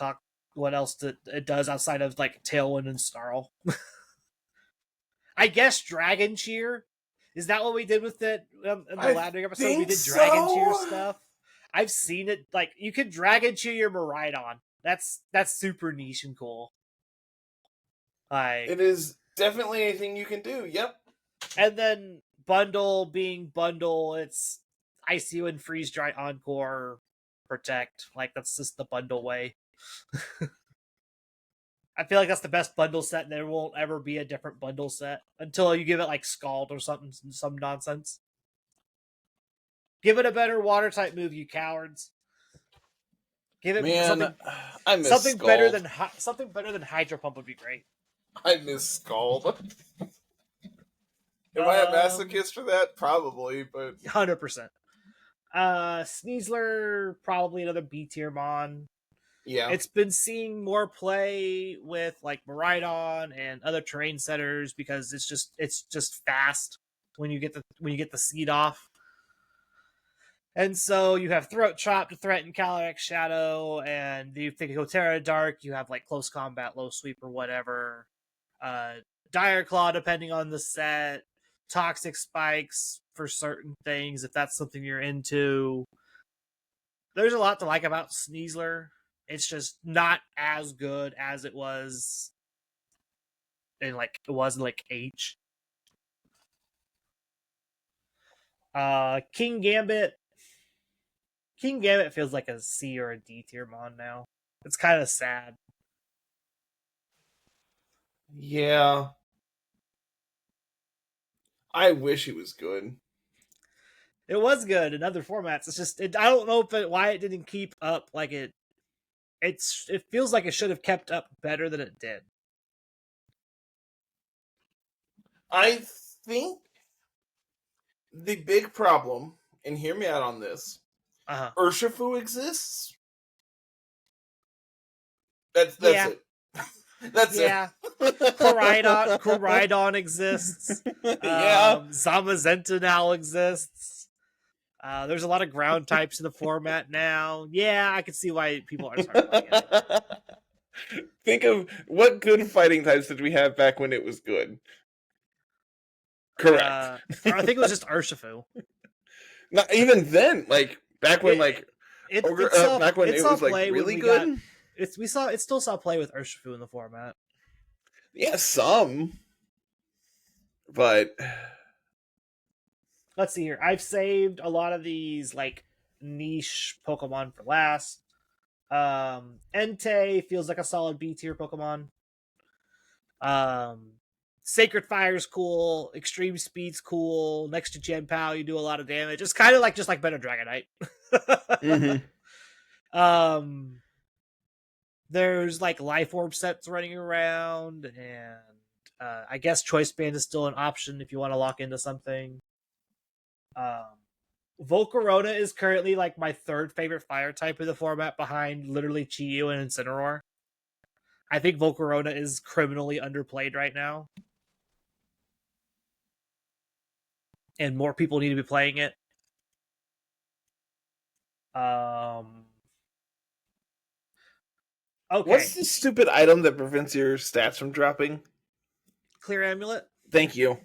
does outside of like Tailwind and Snarl. I guess Dragon Cheer. Is that what we did with it in the Laddering episode? We did Dragon Cheer stuff. I've seen it. Like, you can Dragon Cheer your Miraidon. That's super niche and cool. Like, it is definitely anything you can do. Yep. And then Bundle being Bundle, it's ICU and Freeze Dry Encore Protect. Like, that's just the Bundle way. I feel like that's the best bundle set, and there won't ever be a different bundle set until you give it like Scald or something, some nonsense. Give it a better water type move, you cowards. Give it something better than Hydro Pump would be great. I miss Scald. Am I a masochist for that? Probably, but 100%. Sneasler, probably another B tier mon. Yeah, it's been seeing more play with like Miraidon and other terrain setters because it's just fast when you get the seed off. And so you have Throat Chop to threaten Calyrex Shadow, and if they go Terra Dark, you have like Close Combat, Low Sweep, or whatever. Dire Claw, depending on the set. Toxic Spikes for certain things, if that's something you're into. There's a lot to like about Sneasler. It's just not as good as it was in H. King Gambit. King Gambit feels like a C or a D tier mon now. It's kind of sad. Yeah. I wish it was good. It was good in other formats. It's just I don't know why it didn't keep up like it. It feels like it should have kept up better than it did. I think the big problem, and hear me out on this, Urshifu exists. That's it. That's it. Koraidon exists. Yeah. Zamazenta now exists. There's a lot of ground types in the format now. Yeah, I can see why people aren't starting playing it. Think of what good fighting types did we have back when it was good. Correct. I think it was just Urshifu. Not even then, like back when back when it was like really good. It still saw play with Urshifu in the format. Yeah, some. But let's see here. I've saved a lot of these like niche Pokemon for last. Entei feels like a solid B tier Pokemon. Sacred Fire's cool. Extreme Speed's cool. Next to Genpal, you do a lot of damage. It's kind of like just like better Dragonite. mm-hmm. There's like Life Orb sets running around, and I guess Choice Band is still an option if you want to lock into something. Volcarona is currently like my third favorite fire type in the format behind literally Chi-Yu and Incineroar. I think Volcarona is criminally underplayed right now. And more people need to be playing it. Okay. What's the stupid item that prevents your stats from dropping? Clear Amulet. Thank you.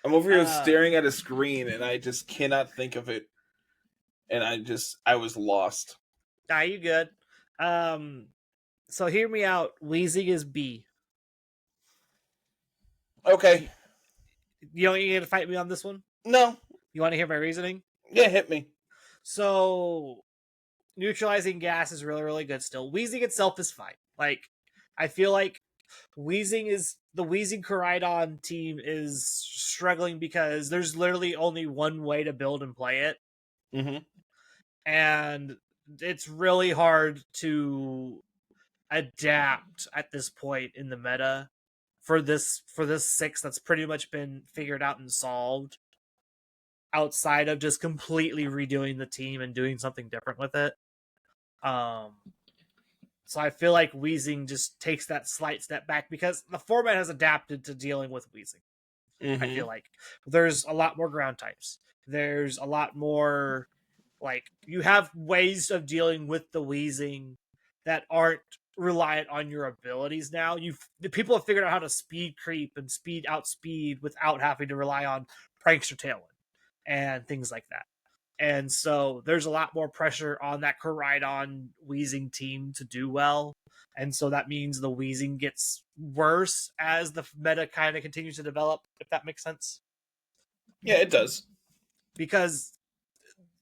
I'm over here staring at a screen and I just cannot think of it. And I was lost. Ah, you good. So hear me out. Weezing is B. Okay. You going to fight me on this one? No. You want to hear my reasoning? Yeah, hit me. So, neutralizing gas is really, really good still. Weezing itself is fine. Like, I feel like the Weezing Koraidon team is struggling because there's literally only one way to build and play it. Mm-hmm. And it's really hard to adapt at this point in the meta for this 6 that's pretty much been figured out and solved outside of just completely redoing the team and doing something different with it. So I feel like Weezing just takes that slight step back because the format has adapted to dealing with Weezing. Mm-hmm. I feel like there's a lot more ground types. There's a lot more like you have ways of dealing with the Weezing that aren't reliant on your abilities now. People have figured out how to speed creep and outspeed without having to rely on Prankster Tailwind and things like that. And so there's a lot more pressure on that Koraidon Weezing team to do well. And so that means the Weezing gets worse as the meta kind of continues to develop, if that makes sense. Yeah, it does. Because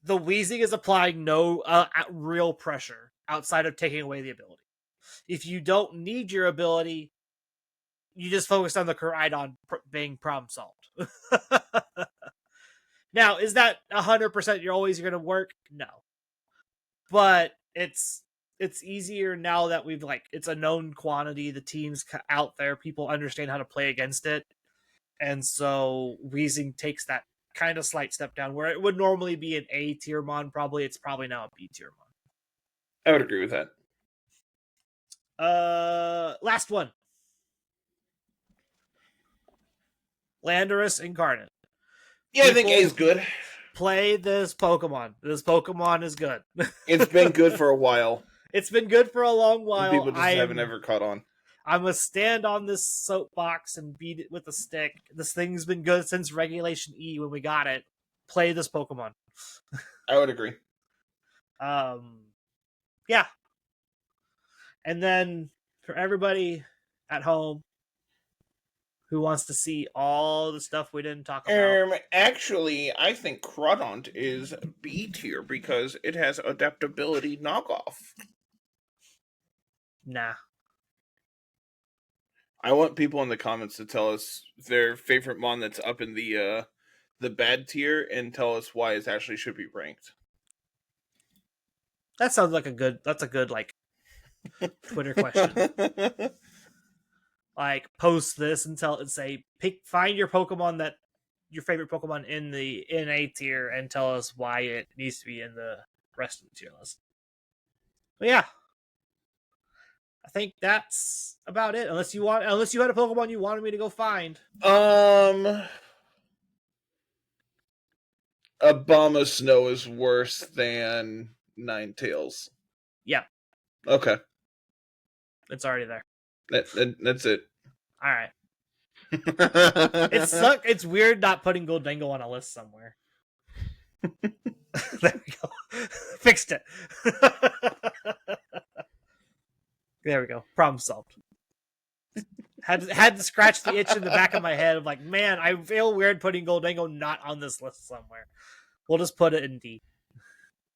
the Weezing is applying no real pressure outside of taking away the ability. If you don't need your ability, you just focus on the Koraidon being problem solved. Now, is that 100% you're always going to work? No. But it's easier now that we've it's a known quantity, the team's out there, people understand how to play against it. And so Weezing takes that kind of slight step down where it would normally be an A tier mon, it's probably now a B tier mon. I would agree with that. Last one. Landorus Incarnate. Yeah, I think A is good. Play this Pokemon. This Pokemon is good. It's been good for a while. It's been good for a long while. People just haven't ever caught on. I'm going to stand on this soapbox and beat it with a stick. This thing's been good since Regulation E when we got it. Play this Pokemon. I would agree. Yeah. And then for everybody at home who wants to see all the stuff we didn't talk about. Actually, I think Crawdont is B tier because it has adaptability knockoff. Nah. I want people in the comments to tell us their favorite mon that's up in the bad tier and tell us why it actually should be ranked. That sounds like a good Twitter question. Post this and find your Pokemon your favorite Pokemon in the A tier and tell us why it needs to be in the rest of the tier list. But yeah. I think that's about it. Unless you had a Pokemon you wanted me to go find. Abomasnow is worse than Ninetales. Yeah. Okay. It's already there. That's it. All right. It's weird not putting Goldango on a list somewhere. There we go. Fixed it. There we go. Problem solved. Had to scratch the itch in the back of my head of like, man, I feel weird putting Goldango not on this list somewhere. We'll just put it in D.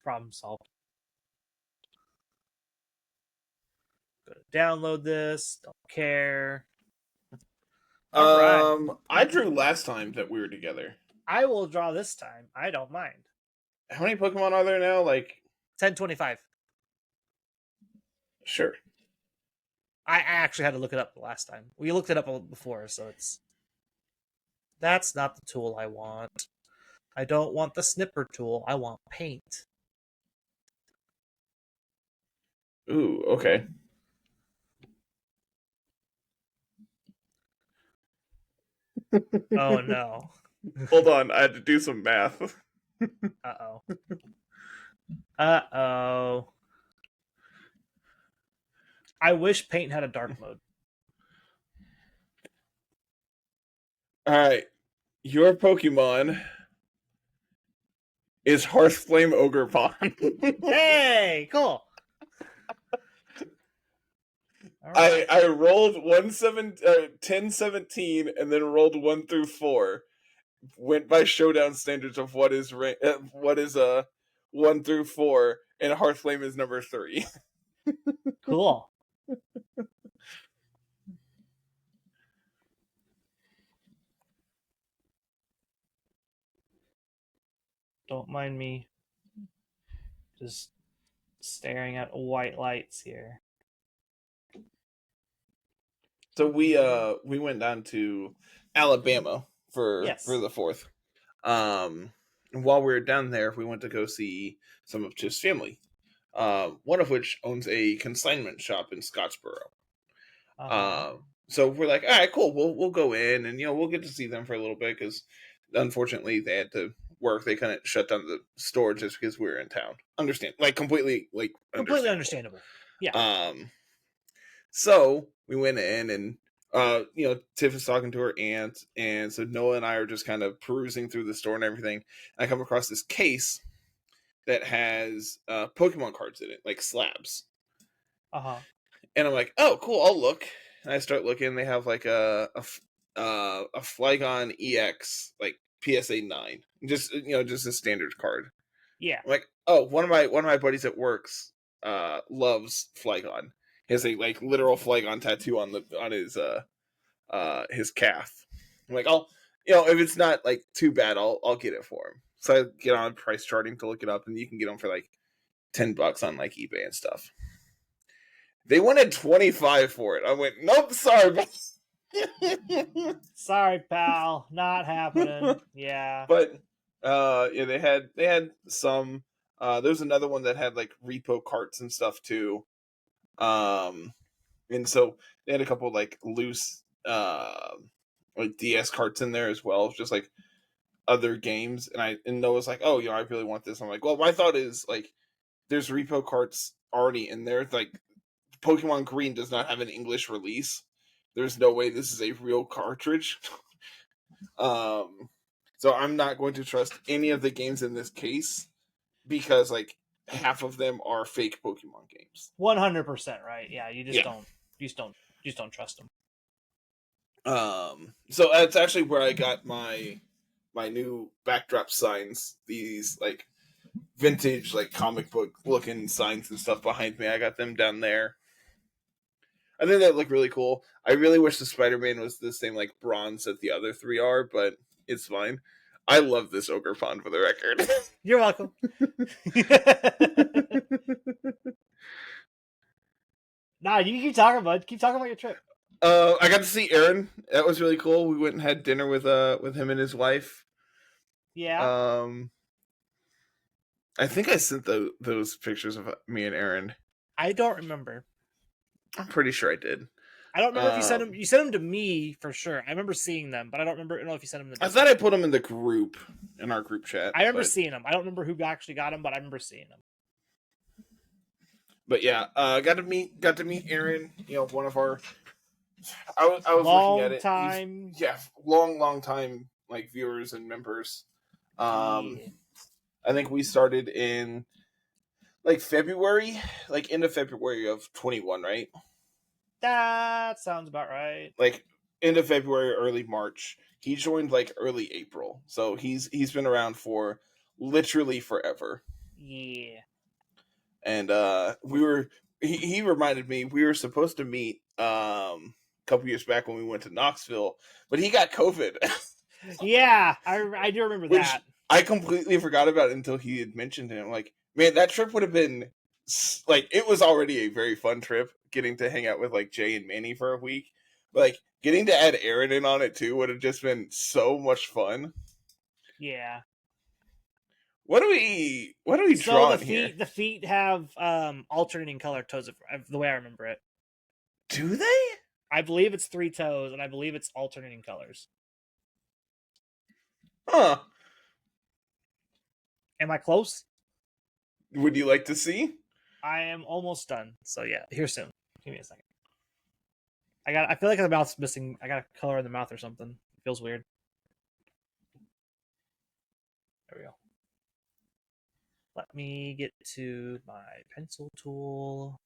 Problem solved. Gonna download this. Don't care. All right. I drew last time that we were together. I will draw this time. I don't mind. How many Pokemon are there now? Like 1025. Sure. I actually had to look it up the last time. We looked it up before, so it's... That's not the tool I want. I don't want the snipper tool. I want paint. Ooh, okay. Oh, no. Hold on, I had to do some math. Uh-oh. Uh-oh. I wish paint had a dark mode. Alright. Your Pokemon is Hearthflame Ogerpon. Hey, cool. Right. I rolled 10-17 and then rolled 1 through 4. Went by showdown standards of what is 1 through 4, and Hearthflame is number 3. Cool. Don't mind me just staring at white lights here. So we went down to Alabama for the 4th. And while we were down there, we went to go see some of Tiff's family. One of which owns a consignment shop in Scottsboro. So we're like, all right, cool. We'll go in and we'll get to see them for a little bit because unfortunately they had to work. They couldn't shut down the store just because we were in town. Completely understandable. Yeah. So we went in and Tiff is talking to her aunt, and so Noah and I are just kind of perusing through the store and everything. And I come across this case that has Pokemon cards in it, like slabs. And I'm like, oh, cool, I'll look. And I start looking. They have like a Flygon EX, like PSA 9, just a standard card. Yeah. I'm like, oh, one of my buddies at works loves Flygon. He has a like literal Flygon tattoo on his calf. I'm like, if it's not like too bad, I'll get it for him. So I get on price charting to look it up, and you can get them for like $10 on like eBay and stuff. They wanted $25 for it. I went, nope, sorry. Sorry, pal, not happening. Yeah. But they had some. There's another one that had like repo carts and stuff too. And so they had a couple like loose like DS carts in there as well, just like other games. And Noah's like, oh, I really want this. I'm like, well, my thought is like there's repo carts already in there. Like Pokemon Green does not have an English release. There's no way this is a real cartridge. So I'm not going to trust any of the games in this case because like half of them are fake Pokemon games. 100% right. Yeah, you just don't trust them. So that's actually where I got my new backdrop signs. These like vintage like comic book looking signs and stuff behind me. I got them down there. I think that look really cool. I really wish the Spider-Man was the same like bronze that the other 3 are, but it's fine. I love this Ogerpon for the record. You're welcome. Nah, you keep talking, bud. Keep talking about your trip. I got to see Aaron. That was really cool. We went and had dinner with him and his wife. Yeah. I think I sent those pictures of me and Aaron. I don't remember. I'm pretty sure I did. I don't remember if you sent them. You sent them to me for sure. I remember seeing them, but I don't know if you sent them to. I thought I put them in the group, in our group chat. I remember seeing them. I don't remember who actually got them, but I remember seeing them. But yeah, got to meet Aaron. You know, one of our. I was long looking at it. Time. Long time like viewers and members. I think we started in like February, like end of February of 21, right? That sounds about right. Like end of February, early March. He joined like early April, so he's been around for literally forever. Yeah. And he reminded me we were supposed to meet a couple years back when we went to Knoxville, but he got COVID. Yeah, I do remember that. I completely forgot about it until he had mentioned it. I'm like, man, that trip would have been like, it was already a very fun trip getting to hang out with like Jay and Manny for a week, but like getting to add Aaron in on it too would have just been so much fun. Yeah. What do we draw here? The feet have alternating color toes, the way I remember it. Do they? I believe it's 3 toes, and I believe it's alternating colors. Huh. Am I close? Would you like to see? I am almost done. So yeah, here soon. Give me a second. I feel like the mouth's missing. I got a color in the mouth or something. It feels weird. There we go. Let me get to my pencil tool.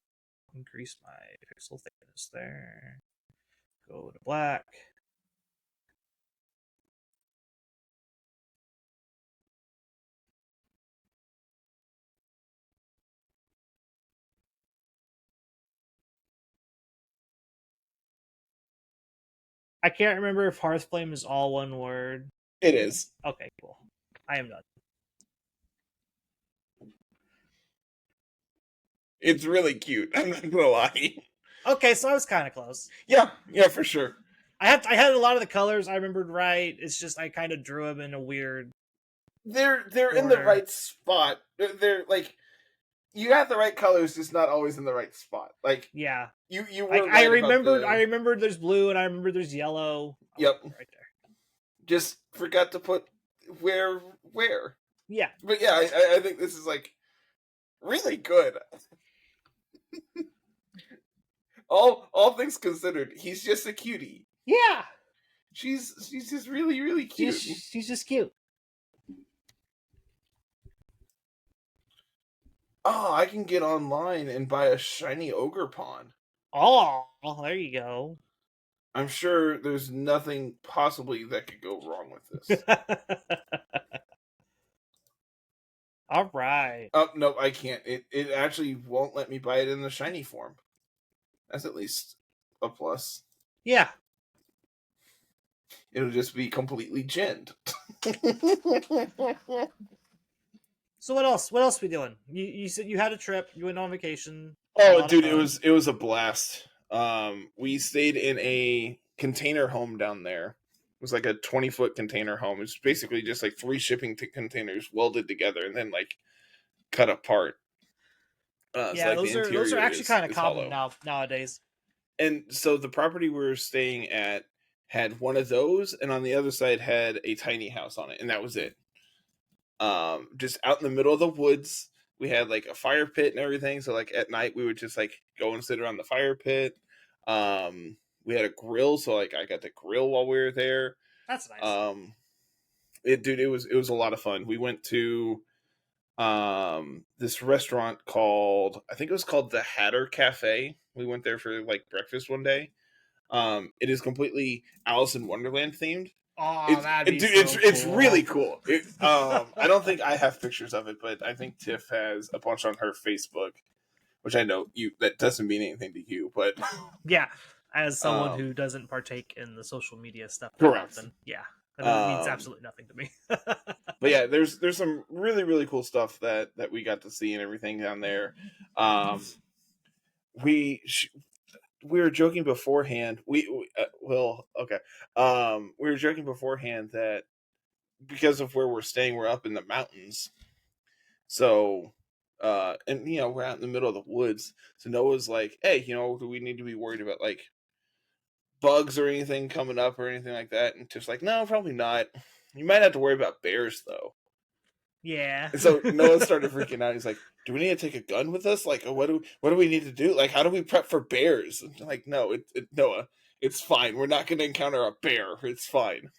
Increase my pixel thickness there. Go to black. I can't remember if Hearthflame is all one word. It is. Okay, cool. I am done. It's really cute. I'm not gonna lie. Okay, so I was kind of close. Yeah, for sure. I had a lot of the colors I remembered right. It's just I kind of drew them in a weird. They're in the right spot. They're like, you got the right colors, just not always in the right spot. Like, yeah, you were. Like, right I remembered there's blue and I remember there's yellow. Yep, right there. Just forgot to put where. Yeah, but yeah, I think this is like really good. all things considered, he's just a cutie. Yeah, she's just really, really cute. She's just cute. Oh, I can get online and buy a shiny ogre pawn. Oh, there you go. I'm sure there's nothing possibly that could go wrong with this. All right. Oh, no, I can't. It actually won't let me buy it in the shiny form. That's at least a plus. Yeah. It'll just be completely ginned. So what else? What else we doing? You said you had a trip. You went on vacation. Oh, dude, it was a blast. We stayed in a container home down there. It was like a 20-foot container home. It's basically just like 3 shipping containers welded together and then like cut apart. Yeah, so like those are actually kind of common nowadays. And so the property we were staying at had one of those, and on the other side had a tiny house on it, and that was it. Just out in the middle of the woods. We had like a fire pit and everything. So like at night we would just like go and sit around the fire pit. We had a grill, so like I got to grill while we were there. That's nice. It was a lot of fun. We went to this restaurant called, I think it was called the Hatter Cafe. We went there for like breakfast one day. It is completely Alice in Wonderland themed. Oh, it's really cool. I don't think I have pictures of it, but I think Tiff has a bunch on her Facebook, which I know that doesn't mean anything to you, but yeah, as someone who doesn't partake in the social media stuff correct. Often, yeah, that means absolutely nothing to me. But yeah, there's some really, really cool stuff that we got to see and everything down there. We were joking beforehand. We were joking beforehand that because of where we're staying, we're up in the mountains. So, and we're out in the middle of the woods. So Noah's like, "Hey, do we need to be worried about like bugs or anything coming up or anything like that. And Tiff's like, no, probably not. You might have to worry about bears though. Yeah. And so Noah started freaking out. He's like, do we need to take a gun with us? Like, what do we need to do? Like, how do we prep for bears? And I'm like, no, Noah, it's fine. We're not going to encounter a bear. It's fine.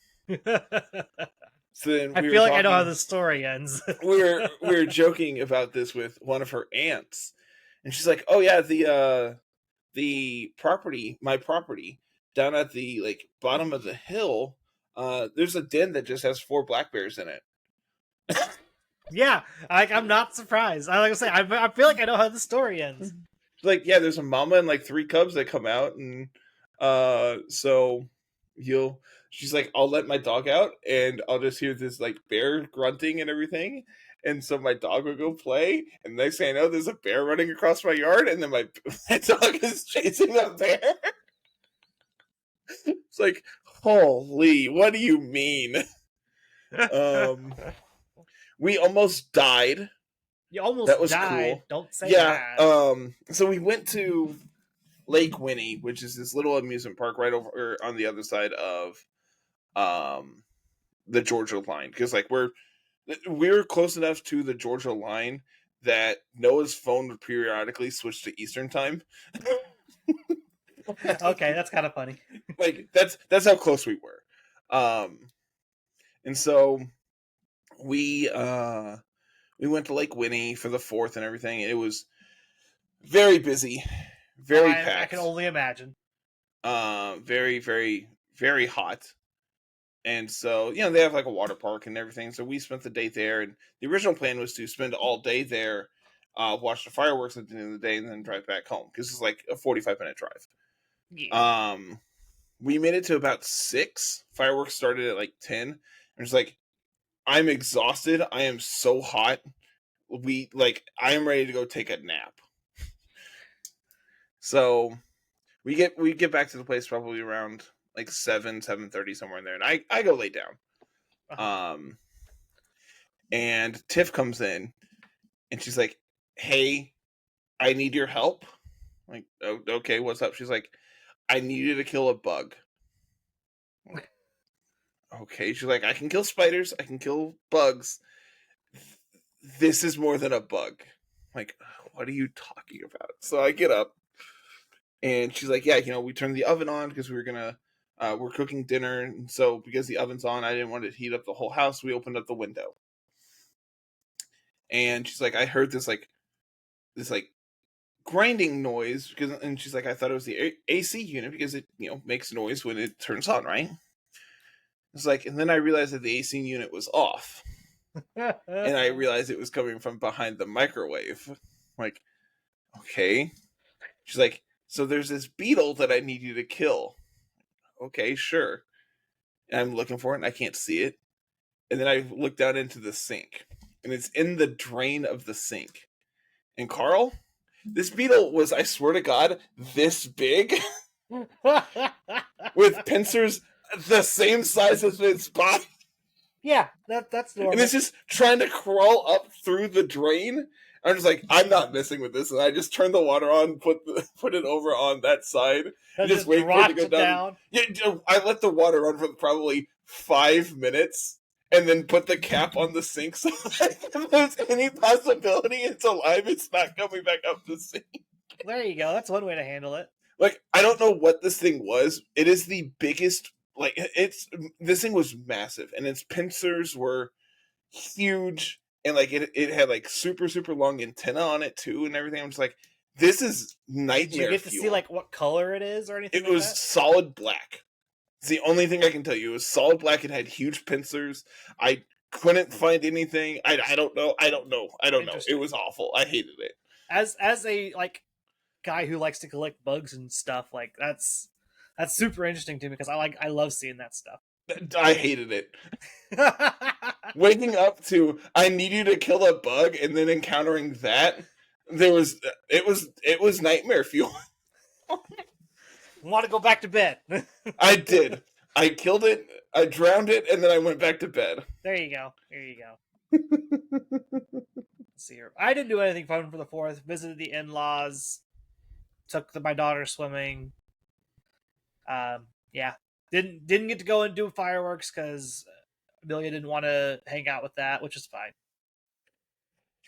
So then I feel like I know how the story ends. we were joking about this with one of her aunts, and she's like, "Oh yeah, the property, my property down at the like bottom of the hill, there's a den that just has 4 black bears in it." Yeah, I'm not surprised. I feel like I know how the story ends. Like, yeah, there's a mama and like 3 cubs that come out, and so she's like, I'll let my dog out and I'll just hear this like bear grunting and everything. And so my dog will go play, and next thing I know, there's a bear running across my yard, and then my dog is chasing a bear. It's like, holy, what do you mean? We almost died. You almost that was died. Cool. Don't say that. So we went to Lake Winnie, which is this little amusement park right over on the other side of the Georgia line, because like we're close enough to the Georgia line that Noah's phone would periodically switch to Eastern time. Okay, that's kind of funny. Like that's how close we were. And so we went to Lake Winnie for the 4th and everything. It was very busy, very packed. I can only imagine. Very, very, very hot. And so, they have like a water park and everything. So we spent the day there. And the original plan was to spend all day there, watch the fireworks at the end of the day, and then drive back home, because it's like a 45-minute drive. Yeah. We made it to about 6. Fireworks started at like 10. And it's like, I'm exhausted. I am so hot. I am ready to go take a nap. So we get back to the place probably around like 7:30, somewhere in there, and I go lay down. Uh-huh. And Tiff comes in, and she's like, "Hey, I need your help." I'm like, oh, okay, what's up? She's like, "I need you to kill a bug." Like, okay, she's like, "I can kill spiders, I can kill bugs. This is more than a bug." I'm like, what are you talking about? So I get up, and she's like, "Yeah, we turned the oven on because we were gonna." We're cooking dinner, and so because the oven's on, I didn't want it to heat up the whole house. We opened up the window, and she's like, "I heard this grinding noise," and she's like, "I thought it was the AC unit because it makes noise when it turns on, right?" It's like, and then I realized that the AC unit was off, and I realized it was coming from behind the microwave. I'm like, okay. She's like, "So there's this beetle that I need you to kill." Okay, sure. And I'm looking for it, and I can't see it. And then I look down into the sink, and it's in the drain of the sink. And Carl, this beetle was, I swear to God, this big, with pincers the same size as its body. Yeah, that's normal. And it's just trying to crawl up through the drain. I'm just like, I'm not messing with this, and I just turn the water on, put it over on that side, and just wait for it to go down. Yeah, I let the water run for probably 5 minutes, and then put the cap on the sink so that if there's any possibility it's alive, it's not coming back up the sink. There you go. That's one way to handle it. Like, I don't know what this thing was. It is the biggest. Like, this thing was massive, and its pincers were huge. And like it had like super, super long antenna on it too, and everything. I'm just like, this is nightmare. Did you get to see like what color it is or anything? It was solid black. It's the only thing I can tell you. It was solid black. It had huge pincers. I couldn't find anything. I don't know. I don't know. It was awful. I hated it. As a like guy who likes to collect bugs and stuff, like that's super interesting to me, because I love seeing that stuff. I hated it. Waking up to, I need you to kill a bug, and then encountering that, it was nightmare fuel. Want to go back to bed? I did. I killed it, I drowned it, and then I went back to bed. There you go. Let's see here. I didn't do anything fun for the 4th. Visited the in-laws. Took my daughter swimming. Yeah, didn't get to go and do fireworks because Amelia didn't want to hang out with that, which is fine.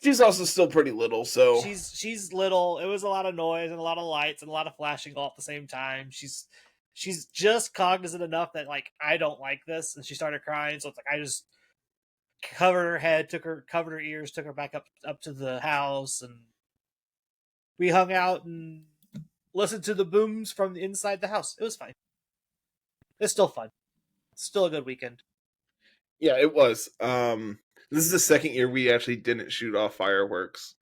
She's also still pretty little, so she's little. It was a lot of noise and a lot of lights and a lot of flashing all at the same time. She's just cognizant enough that like I don't like this, and she started crying. So it's like I just covered her head, covered her ears, took her back up to the house, and we hung out and listened to the booms from inside the house. It was fine. It's still fun. It's still a good weekend. Yeah, it was. This is the second year we actually didn't shoot off fireworks.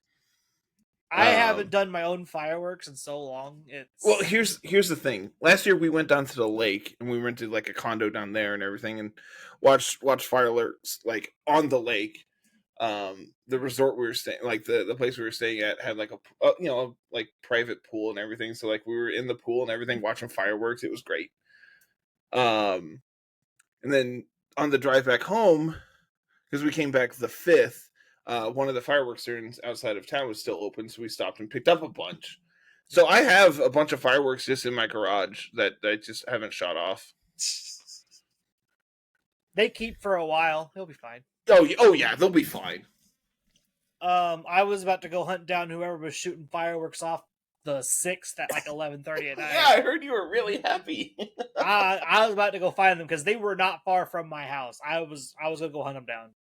I haven't done my own fireworks in so long. Well, here's the thing. Last year we went down to the lake and we rented like a condo down there and everything, and watched fireworks like on the lake. The resort we were staying, like the place we were staying at, had like a like private pool and everything. So like we were in the pool and everything watching fireworks. It was great. And then on the drive back home, because we came back the 5th, one of the fireworks stands outside of town was still open, so we stopped and picked up a bunch. So I have a bunch of fireworks just in my garage that I just haven't shot off. They keep for a while. He'll be fine. Oh yeah, they'll be fine. I was about to go hunt down whoever was shooting fireworks off the 6th at like 11:30 at night. Yeah, I heard you were really happy. I was about to go find them because they were not far from my house. I was gonna go hunt them down.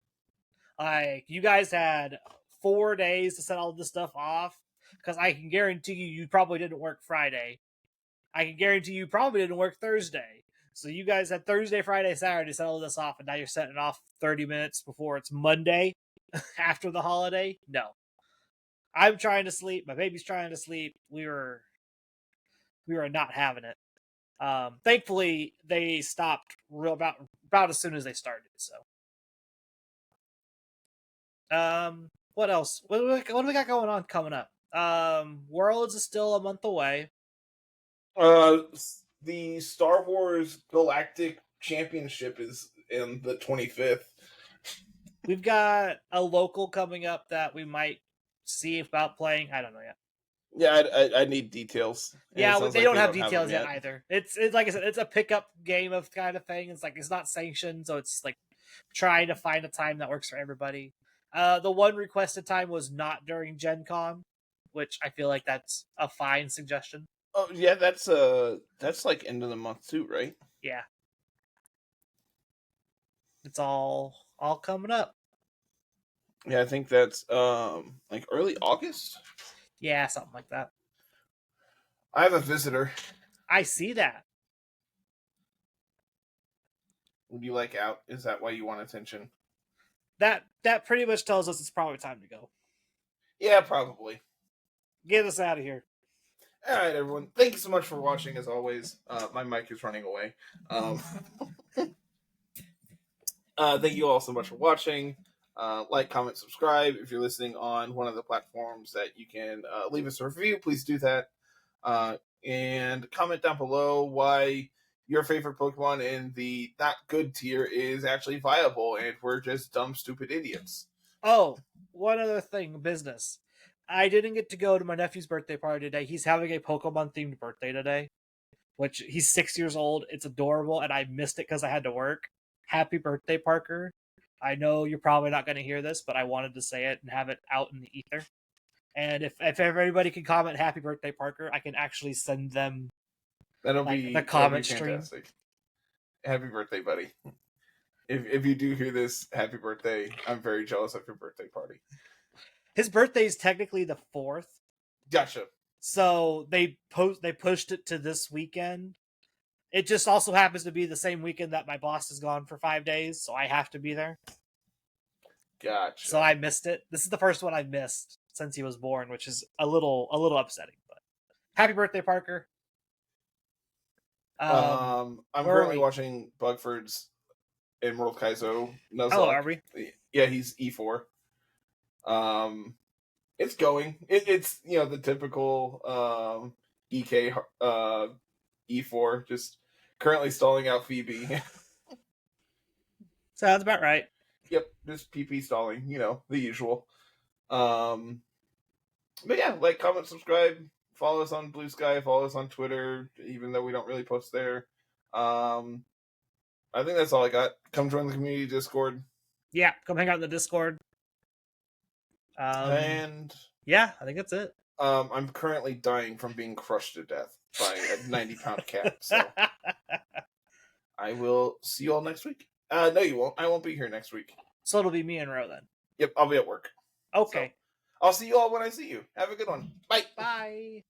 Like, you guys had 4 days to set all this stuff off, because I can guarantee you probably didn't work Friday. I can guarantee you probably didn't work Thursday. So you guys had Thursday, Friday, Saturday to set all this off, and now you're setting it off 30 minutes before it's Monday after the holiday? No. I'm trying to sleep. My baby's trying to sleep. We were not having it. Thankfully, they stopped about as soon as they started. So, what else? What do we got going on coming up? Worlds is still a month away. The Star Wars Galactic Championship is in the 25th. We've got a local coming up that we might see about playing. I don't know yet. Yeah, I need details. Yeah, they don't have details yet either. It's like I said, it's a pickup game of kind of thing. It's like it's not sanctioned, so it's like trying to find a time that works for everybody. The one requested time was not during Gen Con, which I feel like that's a fine suggestion. Oh yeah, that's like end of the month too, right? Yeah. It's all coming up. Yeah, I think that's like early August. Yeah, something like that. I have a visitor. I see that. Would you like out? Is that why you want attention? That pretty much tells us it's probably time to go. Yeah, probably. Get us out of here. All right, everyone. Thank you so much for watching. As always, my mic is running away. Thank you all so much for watching. Like, comment, subscribe. If you're listening on one of the platforms that you can leave us a review, please do that. And comment down below why your favorite Pokemon in the not good tier is actually viable and we're just dumb, stupid idiots. Oh, one other thing, business. I didn't get to go to my nephew's birthday party today. He's having a Pokemon-themed birthday today, which he's 6 years old. It's adorable, and I missed it because I had to work. Happy birthday, Parker. I know you're probably not going to hear this, but I wanted to say it and have it out in the ether. And if everybody can comment "Happy Birthday, Parker," I can actually send them the comment stream. Happy birthday, buddy! If you do hear this, happy birthday! I'm very jealous of your birthday party. His birthday is technically the 4th. Gotcha. So they pushed it to this weekend. It just also happens to be the same weekend that my boss is gone for 5 days, so I have to be there. Gotcha. So I missed it. This is the first one I missed since he was born, which is a little upsetting. But happy birthday, Parker! I'm currently watching Bugford's Emerald Kaizo Nuzlocke. Oh, are we? Yeah, he's E4. It's going. It's the typical EK E4, just currently stalling out Phoebe. Sounds about right. Yep, just PP stalling, the usual. But yeah, like, comment, subscribe, Follow us on Blue Sky. Follow us on Twitter, even though we don't really post there. I think that's all I got. Come join the community Discord. Yeah, come hang out in the Discord. And yeah, I think that's it. I'm currently dying from being crushed to death by a 90-pound cat. So I will see you all next week. No, you won't. I won't be here next week. So it'll be me and Ro then. Yep, I'll be at work. Okay. So I'll see you all when I see you. Have a good one. Bye. Bye.